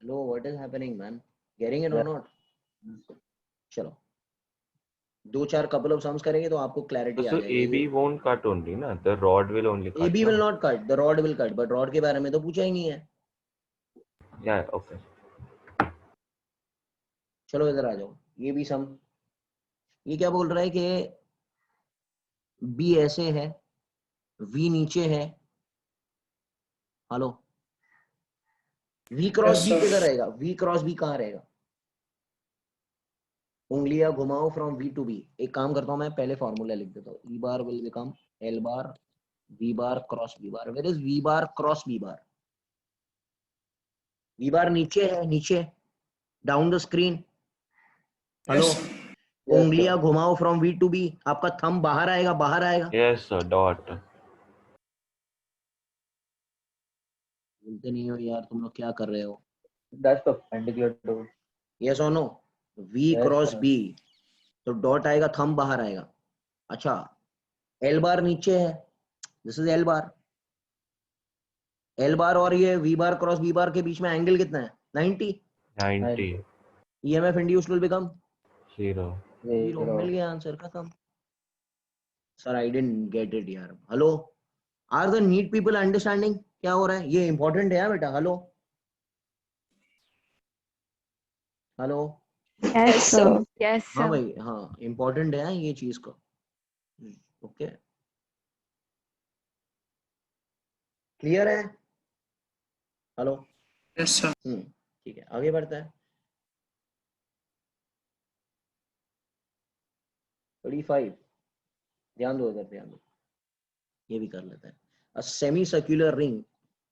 S1: Hello, what is happening, man? Getting it or not? चलो, दो चार couple of sums करेंगे तो आपको clarity आ
S4: So
S1: जाएगी।
S4: AB won't cut only, na. The rod will only cut.
S1: AB
S4: na?
S1: will not cut, the rod will cut, but rod के बारे में तो पूछा ही नहीं है।
S4: Yeah, okay.
S1: चलो इधर आ जाओ, ये भी सम। ये क्या बोल रहा है कि B ऐसे है, V नीचे है। Hello, V cross
S2: Yes,
S1: B
S2: sir.
S1: किधर रहेगा? V क्रॉस B कहाँ रहेगा? उंगलियां घुमाओ फ्रॉम V टू B। एक काम करता हूं मैं, पहले फॉर्मूला लिख देता हूँ। E bar will become L bar V bar cross B bar. Where is V bar cross B bar? V bar नीचे है, नीचे, down the screen. Hello,
S2: Yes, sir.
S1: उंगलियां घुमाओ फ्रॉम V टू B, आपका thumb बाहर आएगा, बाहर आएगा।
S4: Yes, sir. Dot.
S1: बोलते नहीं हो यार, तुम लोग क्या कर रहे हो?
S6: That's perpendicular to.
S1: यस और no? V
S6: Yes,
S1: cross
S6: sir.
S1: B, तो डॉट आएगा, थंब बाहर आएगा। अच्छा, L बार नीचे है, this is L bar. L bar और ये V bar cross B bar के बीच में एंगल कितना है? 90।
S4: 90.
S1: EMF induced will become
S4: 0.
S1: zero. मिल गया आंसर, खत्म. Sir, I didn't get it यार. Hello, are the neat people understanding क्या हो रहा है? ये important है यार बेटा. Hello, hello.
S3: Yes, sir. Yes,
S1: हाँ
S3: sir.
S1: भाई, हाँ important है ये चीज को. Okay, clear है? Hello.
S2: Yes, sir.
S1: ठीक है, आगे बढ़ता है. 35. ध्यान दो इधर, ध्यान दो. ये भी कर लेता है. A semi-circular ring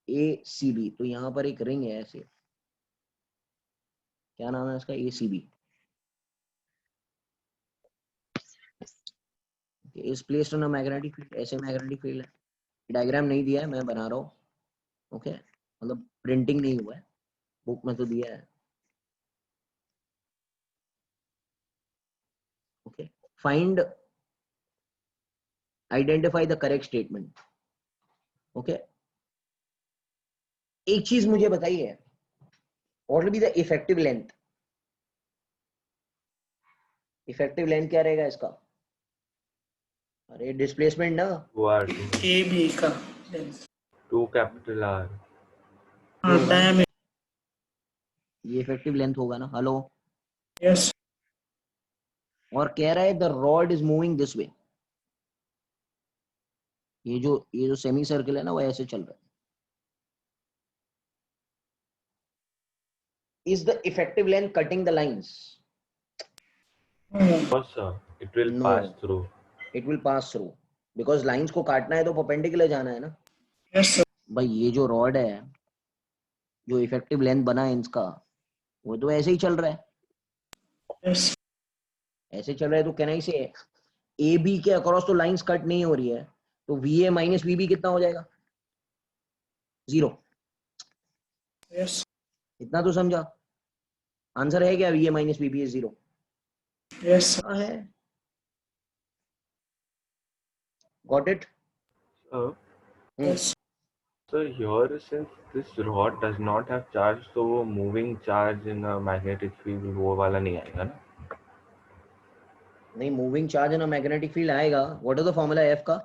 S1: ACB. तो यहाँ पर एक रिंग है ऐसे. क्या नाम है इसका? ACB. Is placed on a magnetic field. ऐसे मैग्नेटिक फील्ड है. डायग्राम नहीं दिया है, मैं बना रहा हूँ. ओके, मतलब प्रिंटिंग नहीं हुआ है, बुक में तो दिया है. Okay, find identify the correct statement. Okay, एक चीज मुझे बताइए, what will be the effective length? Effective length क्या रहेगा इसका? अरे डिस्प्लेसमेंट ना.
S2: AB का length.
S4: 2 capital R.
S2: हाँ, diameter.
S1: ये इफेक्टिव लेंथ होगा ना. Hello,
S2: Yes.
S1: और कह रहा है the rod is moving this way. ये जो सेमी सर्कल है ना, वो ऐसे चल रहा है. Is the effective length cutting the lines?
S4: No, sir. It will
S1: No.
S4: pass through.
S1: It will pass through because lines को काटना है तो perpendicular जाना है ना.
S2: Yes, sir.
S1: भाई ये जो रॉड है, जो इफेक्टिव लेंथ बना है इसका, वो तो ऐसे ही चल रहा है.
S2: Yes.
S1: ऐसे चल रहा है तो कहना ही से ए बी के अक्रॉस तो लाइंस कट नहीं हो रही है, तो V A minus V B कितना हो जाएगा? 0.
S2: Yes.
S1: इतना तो समझा. आंसर है क्या? V A minus V B is 0.
S2: Yes, sir.
S1: है. Got it?
S2: Yes.
S4: So here, since this rod does not have charge, so वो moving charge in a magnetic field वो वाला नहीं आएगा ना?
S1: नहीं, moving charge in a magnetic field आएगा. What is the formula F का?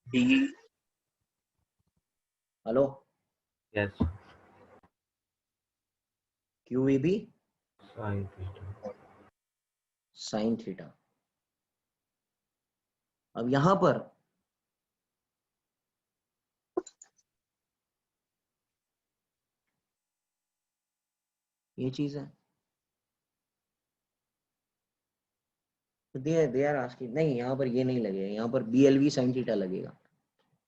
S2: D.
S1: Hello,
S4: Yes.
S1: Q A B
S4: Sin theta.
S1: Sine theta. अब यहां पर ये चीज है. दे आर आस्किंग, नहीं यहाँ पर ये नहीं लगेगा, यहाँ पर B L V sine theta लगेगा.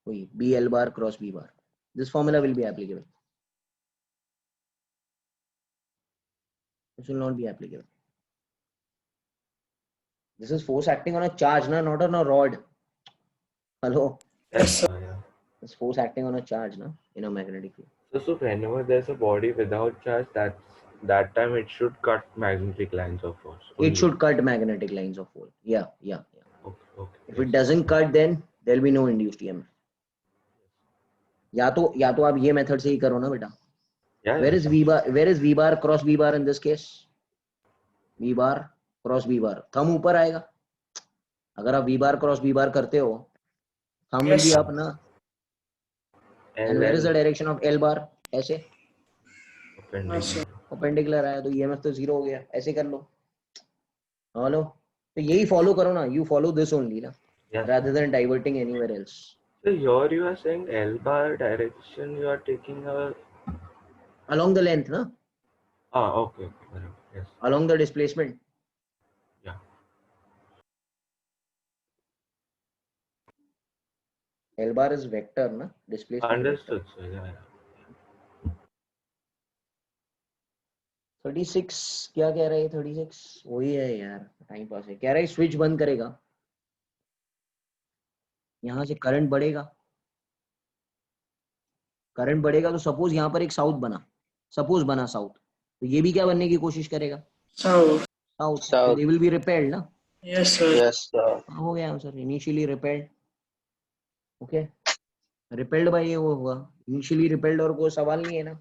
S1: वही B L bar cross B bar. This formula will be applicable. This will not be applicable. This is force acting on a charge, na, not on a rod. Hello.
S2: Yes, sir.
S4: Yeah.
S1: It's force acting on a charge, na, in a magnetic field.
S4: So whenever there's a body without charge, that time it should cut magnetic lines of force.
S1: It should cut magnetic lines of force. Yeah.
S4: Okay.
S1: If it doesn't cut, then there will be no induced EMF. या तो आप ये method से ही करो ना बेटा.
S4: Yeah.
S1: Where is V bar cross V bar in this case? V bar cross V bar. Thumb ऊपर आएगा. अगर आप V bar cross V bar करते हो, थंब will be up ना. And where is the direction of L bar? ऐसे. Perpendicular आया तो EMF तो 0 हो गया. ऐसे कर लो. हेलो, तो यही फॉलो करो ना. You follow this only ना, rather than diverting anywhere else.
S4: So here you are saying L bar direction you are taking
S1: Along the length, na?
S4: Okay. Yes.
S1: Along the displacement.
S4: Yeah.
S1: L bar is vector, na? Displacement.
S4: Understood, sir. Yeah.
S1: 36 क्या कह रहा है? 36 वही है यार, time pass है. कह रहा है स्विच बंद करेगा, यहाँ से करंट बढ़ेगा. करंट बढ़ेगा तो सपोज यहाँ पर एक साउथ बना, साउथ, तो ये भी क्या बनने की कोशिश करेगा? South. They will be repelled ना.
S2: Yes, sir.
S6: Yes, sir.
S1: हो गया answer. Initially repelled. Okay, repelled by ये वो होगा. इनिशियली रिपेल्ड और कोई सवाल नहीं है ना.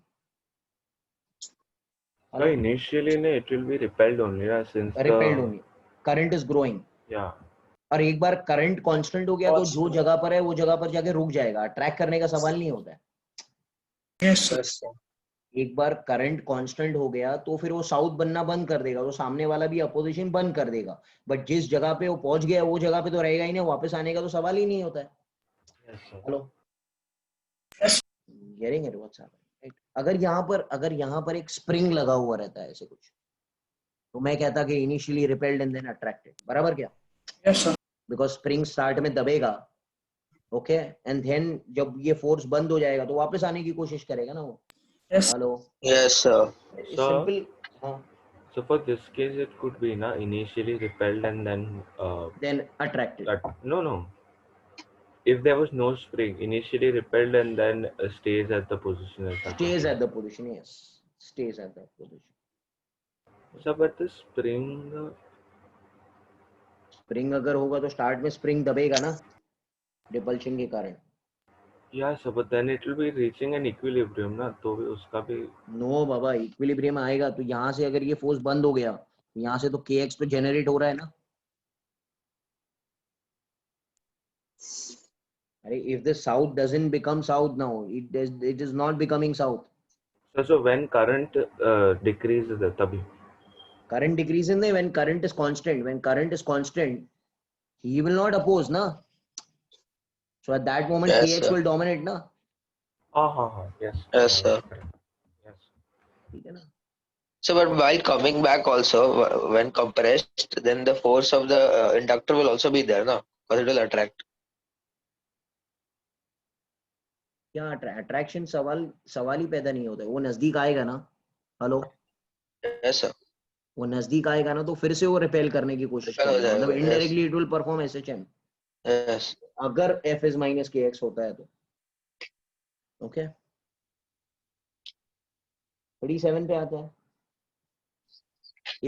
S4: So initially it will be repelled only, since
S1: repelled होंगे, करंट इज ग्रोइंग,
S4: yeah.
S1: और एक बार करंट कांस्टेंट हो गया तो जो जगह पर है वो जगह पर जाके रुक जाएगा, ट्रैक करने का सवाल नहीं होता है।
S2: Yes, sir.
S6: Yes, sir.
S1: एक बार करंट कांस्टेंट हो गया तो फिर वो साउथ बनना बंद कर देगा, तो सामने वाला भी अपोजिशन बंद कर देगा, बट जिस जगह पे वो पहुंच गया वो जगह पे तो रहेगा ही नहीं, वापस आने का तो सवाल ही नहीं होता है।
S4: Yes, sir.
S1: Hello,
S2: Yes.
S1: Hearing it what's happening. अगर यहाँ पर एक स्प्रिंग लगा हुआ रहता है ऐसे कुछ, तो मैं कहता कि initially repelled and then attracted, बराबर क्या?
S2: Yes, sir.
S1: Because spring start में दबेगा, ओके, एंड देन जब ये फोर्स बंद हो जाएगा तो वापस आने की कोशिश करेगा ना वो।
S2: Yes.
S1: Hello,
S6: Yes, sir.
S1: Simple. हाँ,
S4: So for this case, it could be initially repelled and then
S1: then attracted.
S4: no. If there was no spring, initially repelled and then stays at the position as that.
S1: Stays at the position, yes, stays at that position.
S4: So but the spring,
S1: spring अगर होगा तो start में spring दबेगा ना repulsion के कारण।
S4: yeah, so but then it will be reaching an equilibrium ना, तो भी उसका भी
S1: नो बाबा, इक्विलिब्रियम आएगा तो यहाँ से अगर ये फोर्स बंद हो गया तो यहाँ से तो kx तो जनरेट हो रहा है ना। अरे if the south doesn't become south now, it is not becoming south.
S4: so when current decreases तभी
S1: Current decreases नहीं, when current is constant. When current is constant, he will not oppose na. So at that moment
S6: Yes,
S1: kx
S6: sir.
S1: will dominate na.
S4: yes
S6: Yes, sir.
S4: yes.
S1: ठीक है ना?
S6: So, but while coming back also, when compressed, then the force of the inductor will also be there, no? Because it will attract.
S1: क्या attraction सवाल ही पैदा नहीं होता है, वो नजदीक आएगा ना। Hello,
S6: Yes, sir.
S1: वो नजदीक आएगा ना तो फिर से वो रिपेल करने की कोशिश
S6: Repel हो
S1: करेगा, मतलब
S6: जाएगा, yes.
S1: Indirectly it will perform SHM
S6: Yes.
S1: अगर f is minus kx होता है तो। ओके, 37 पे आता है।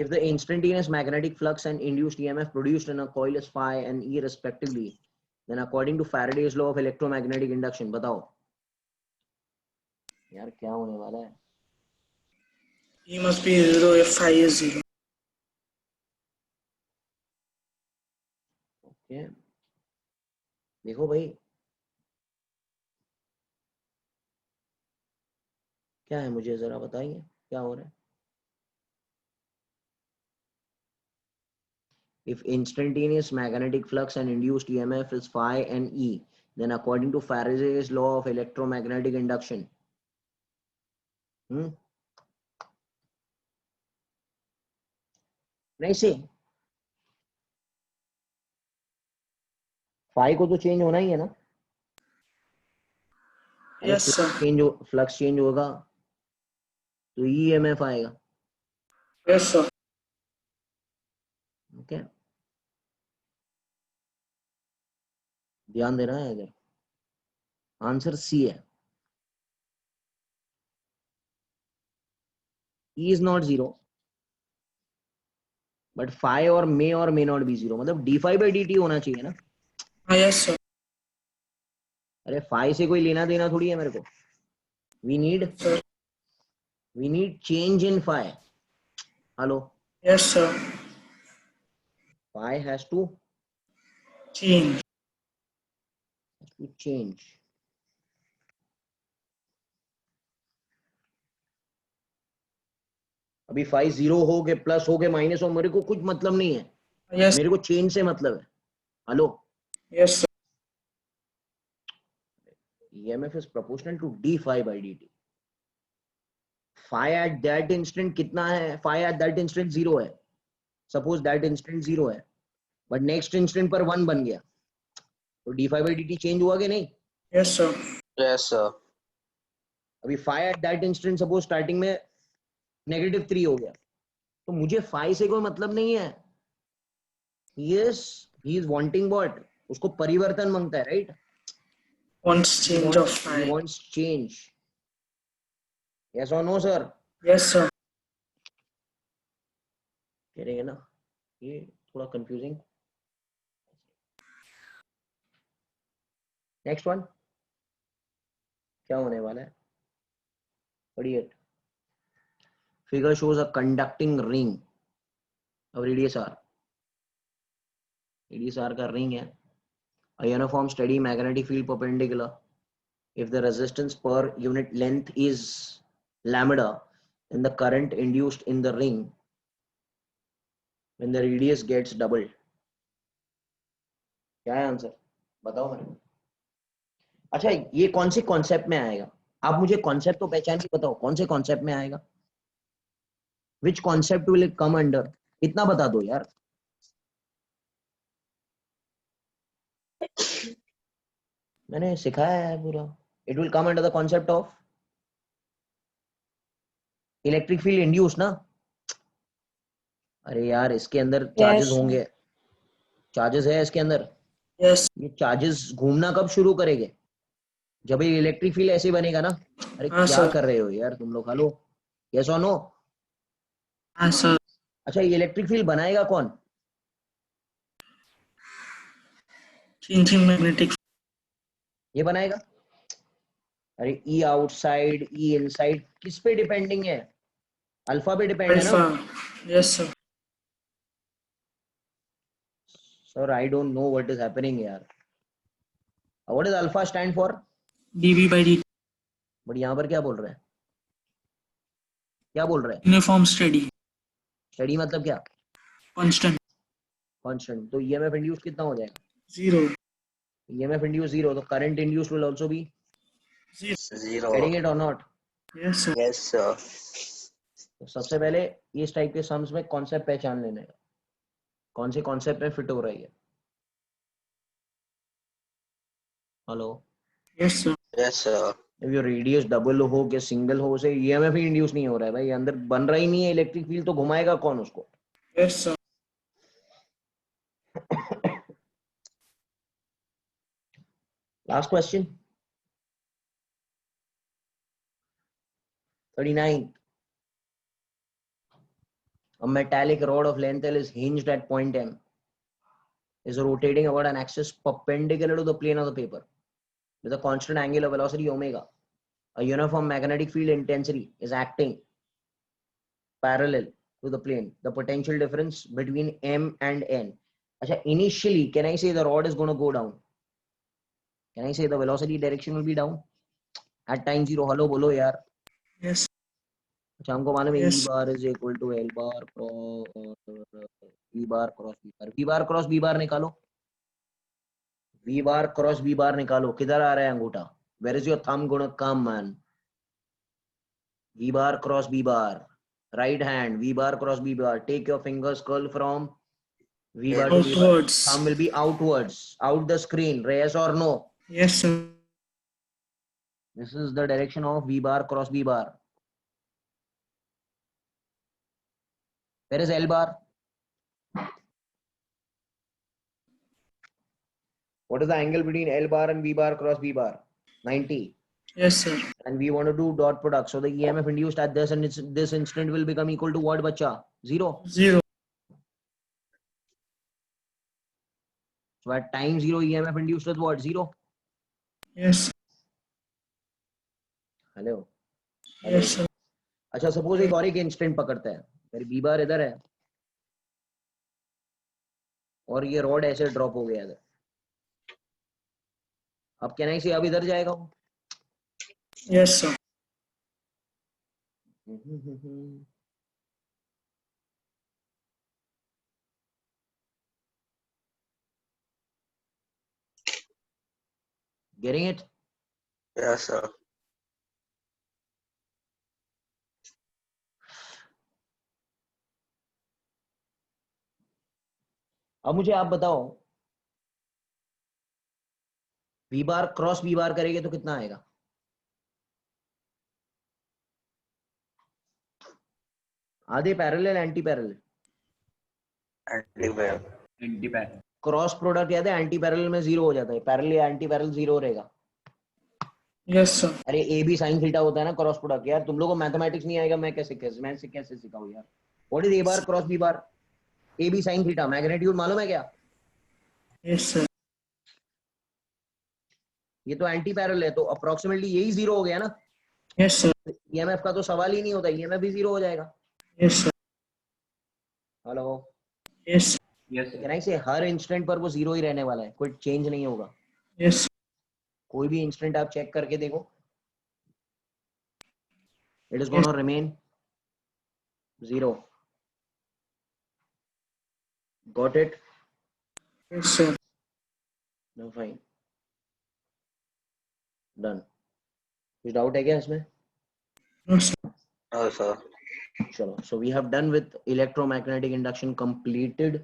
S1: If the instantaneous magnetic flux and induced EMF produced in a coil is phi and E respectively, then according to Faraday's law of electromagnetic induction, बताओ यार क्या होने वाला है?
S2: E must be 0 if phi is 0.
S1: Okay, देखो भाई क्या है, मुझे जरा बताइए क्या हो रहा है। If instantaneous magnetic flux and induced EMF is phi and E, then according to Faraday's law of electromagnetic induction, नहीं से phi को तो चेंज होना ही है ना।
S2: Yes, sir.
S1: फ्लक्स चेंज होगा तो EMF आएगा।
S2: Yes, sir.
S1: ओके, ध्यान देना है इधर, आंसर सी है। E is not 0, but phi और may not be 0, मतलब d5/dt होना चाहिए ना।
S2: Yes, sir.
S1: अरे phi से कोई लेना देना थोड़ी है मेरे को। we need change in phi. Hello,
S2: Yes, sir.
S1: phi has to
S2: Change.
S1: change. अभी phi 0 हो के प्लस हो के माइनस हो, मेरे को कुछ मतलब नहीं है,
S2: Yes.
S1: मेरे को चेंज से मतलब है। Hello,
S2: Yes, sir.
S1: EMF is proportional to d5/dt. Phi at that instant कितना है? Phi at that instant 0 है, सपोज that instant 0 है, बट नेक्स्ट इंस्टेंट पर 1 बन गया तो d5/dt चेंज हुआ कि नहीं?
S2: Yes, sir.
S6: Yes, sir.
S1: अभी phi at that instant suppose starting में -3 हो गया, तो मुझे phi से कोई मतलब नहीं है। Yes, he is wanting what? उसको परिवर्तन मांगता है, right?
S2: Wants change of
S1: He
S2: phi.
S1: wants change. Yes or no, sir?
S2: Yes, sir.
S1: कह रहे हैं ना, ये थोड़ा कंफ्यूजिंग। नेक्स्ट वन क्या होने वाला है? पढ़िए। figure shows a conducting ring of radius r. radius r का ring है. A uniform steady magnetic field perpendicular. If the resistance per unit length is lambda, then the current induced in the ring when the radius gets doubled. क्या है answer? बताओ मेरे को. अच्छा, ये कौन से कॉन्सेप्ट में आएगा? आप मुझे कॉन्सेप्ट तो पहचान के बताओ, कौन से कॉन्सेप्ट में आएगा? विच concept will it come under? इतना बता दो यार. मैंने सिखाया है पूरा. It will come under the concept of electric field induce ना. अरे यार, इसके अंदर चार्जेस
S5: Yes.
S1: होंगे. चार्जेस है इसके अंदर.
S2: Yes.
S1: ये चार्जेस घूमना कब शुरू करेंगे? जब ये इलेक्ट्रिक फील्ड ऐसे बनेगा ना. अरे
S2: हाँ,
S1: क्या
S2: सर.
S1: कर रहे हो यार तुम लोग? हेलो, यस और नो?
S2: हाँ सर.
S1: अच्छा, ये इलेक्ट्रिक फील्ड बनाएगा कौन?
S2: Changing magnetic.
S1: ये बनाएगा. अरे ई आउटसाइड, ई इनसाइड किस पे डिपेंडिंग है? अल्फा पे डिपेंड है ना.
S2: Alpha. Yes sir.
S1: Sir I don't know what is happening यार. What is alpha stand for?
S2: dV by dt.
S1: But यहाँ पर क्या बोल रहे हैं? क्या बोल रहे हैं?
S2: Uniform steady.
S1: स्टडी मतलब क्या?
S2: Constant.
S1: कांस्टेंट. तो ईएमएफ इंड्यूस कितना हो जाएगा?
S2: 0.
S1: ईएमएफ इंड्यूस 0, तो current induce will also be
S6: 0.
S1: Getting it और not?
S2: Yes sir.
S6: Yes, sir.
S1: तो सबसे पहले इस टाइप के सम्स में कॉन्सेप्ट पहचान लेने का, कौन से कॉन्सेप्ट में फिट हो रही है. Hello.
S2: Yes sir.
S6: Yes, sir.
S1: if your radius double हो के सिंगल हो, उसे ईएमएफ ही इंड्यूस नहीं हो रहा है भाई. अंदर बन रहा ही नहीं है इलेक्ट्रिक फील्ड, तो घुमाएगा कौन उसको?
S2: Yes sir.
S1: Last question 39. A metallic rod of length L is hinged at point M, is rotating about an axis perpendicular to the plane of the paper with a constant angular velocity omega. A uniform magnetic field intensity is acting parallel to the plane. The potential difference between M and N. Achha, initially, can I say the rod is going to go down? Can I say the velocity direction will be down at time 0? Hello, bolo yaar.
S2: Yes.
S1: अच्छा, हमको मालूम है
S2: Yes.
S1: E bar is equal to L bar cross V bar cross V bar. V bar cross V bar निकालो. V bar cross V bar निकालो. किधर आ रहा है अंगूठा? Where is your thumb gonna come, man? V bar cross V bar. Right hand. V bar cross V bar. Take your fingers curl from V bar to V bar.
S2: Outwards.
S1: Thumb will be outwards, out the screen. Yes or no?
S2: Yes sir.
S1: This is the direction of V bar cross V bar. Where is L bar? What is the angle between L bar and V bar cross V bar? 90.
S2: Yes sir.
S1: And we want to do dot product. So the EMF induced at this and this instant will become equal to what, bacha? 0.
S2: 0.
S1: So at time 0, EMF induced is what? 0.
S2: Yes.
S1: Hello.
S2: Yes sir.
S1: अच्छा, suppose एक और एक instant पकड़ता है. मेरी B bar इधर है और ये रॉड ऐसे ड्रॉप हो गया इधर. अब क्या नहीं से अब इधर जाएगा वो.
S2: Yes sir. Getting it?
S6: Yes, sir.
S1: अब मुझे आप बताओ, वी बार क्रॉस वी बार करेंगे तो कितना आएगा? आधे parallel anti parallel?
S6: Anti-wave.
S1: Cross product याद है, एंटी पैरेलल में 0 हो जाता है, पैरेलल या एंटी पैरेलल 0 रहेगा.
S2: Yes sir.
S1: अरे ए बी साइन थीटा होता है ना क्रॉस प्रोडक्ट. यार तुम लोगों को मैथमेटिक्स नहीं आएगा, मैं कैसे सिखाऊं यार. What is A bar cross B bar? A B sine theta. Magnitude मालूम है क्या?
S2: Yes sir.
S1: ये तो एंटी पैरेलल है, तो अप्रोक्सीमेटली यही 0 हो गया ना.
S2: Yes sir.
S1: ईएमएफ का तो सवाल ही नहीं होता, ईएमएफ भी 0 हो जाएगा.
S2: Yes, sir.
S1: Hello,
S2: Yes.
S1: Can I से हर इंस्टेंट पर वो जीरो ही रहने वाला है, कोई चेंज नहीं होगा.
S2: Yes.
S1: कोई भी इंस्टेंट आप चेक करके देखो, it is gonna remain zero. Got it?
S2: Yes, sir.
S1: No, fine, done. कुछ डाउट है क्या इसमें?
S2: No, sir.
S6: No, sir.
S1: चलो, so we have done with electromagnetic induction completed.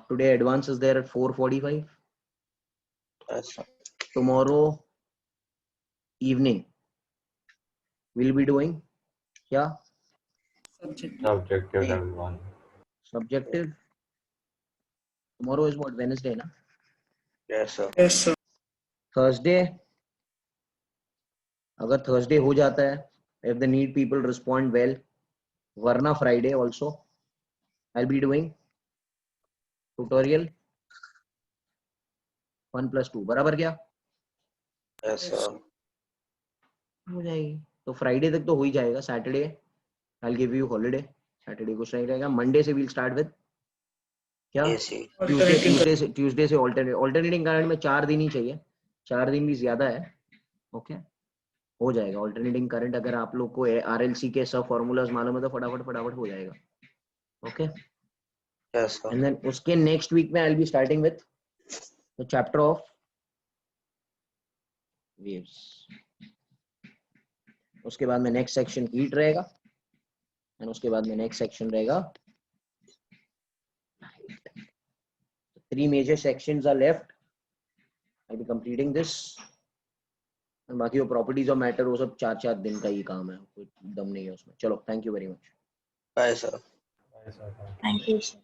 S1: Today advance is there at 4:45.
S6: Yes, sir.
S1: Tomorrow evening we'll be doing क्या?
S2: Subject.
S4: Subjective
S1: Hey.
S4: level 1.
S1: Subjective. Tomorrow is what, Wednesday ना?
S6: Yes, sir.
S2: Yes, sir.
S1: Thursday, अगर Thursday हो जाता है, if the need people respond well, वरना Friday also I'll be doing tutorial 1+2. बराबर क्या?
S6: Yes, sir.
S1: हो जाएगी. तो Friday तक तो हो ही जाएगा. Saturday I'll give you holiday. Saturday कुछ नहीं रहेगा. Monday से we'll start with क्या?
S6: AC.
S1: ट्यूसडे से ऑल्टरनेटिंग करंट में 4 दिन ही चाहिए. 4 दिन भी ज्यादा है. ओके, हो जाएगा. ऑल्टरनेटिंग करंट अगर आप लोग को आरएलसी के सब फॉर्मूलाज मालूम है तो फटाफट हो जाएगा. Okay,
S6: Yes, sir.
S1: And then उसके नेक्स्ट वीक में I will be starting with the chapter of waves. उसके बाद में नेक्स्ट सेक्शन हीट रहेगा, एंड उसके बाद में नेक्स्ट सेक्शन रहेगा 3 major sections are left. I'll be completing this. और बाकी वो प्रॉपर्टीज ऑफ मैटर वो सब 4 दिन का ही काम है, कोई दम नहीं है उसमें. चलो, thank you very much.
S6: Bye, sir.
S4: Bye, sir.
S5: Thank you, sir.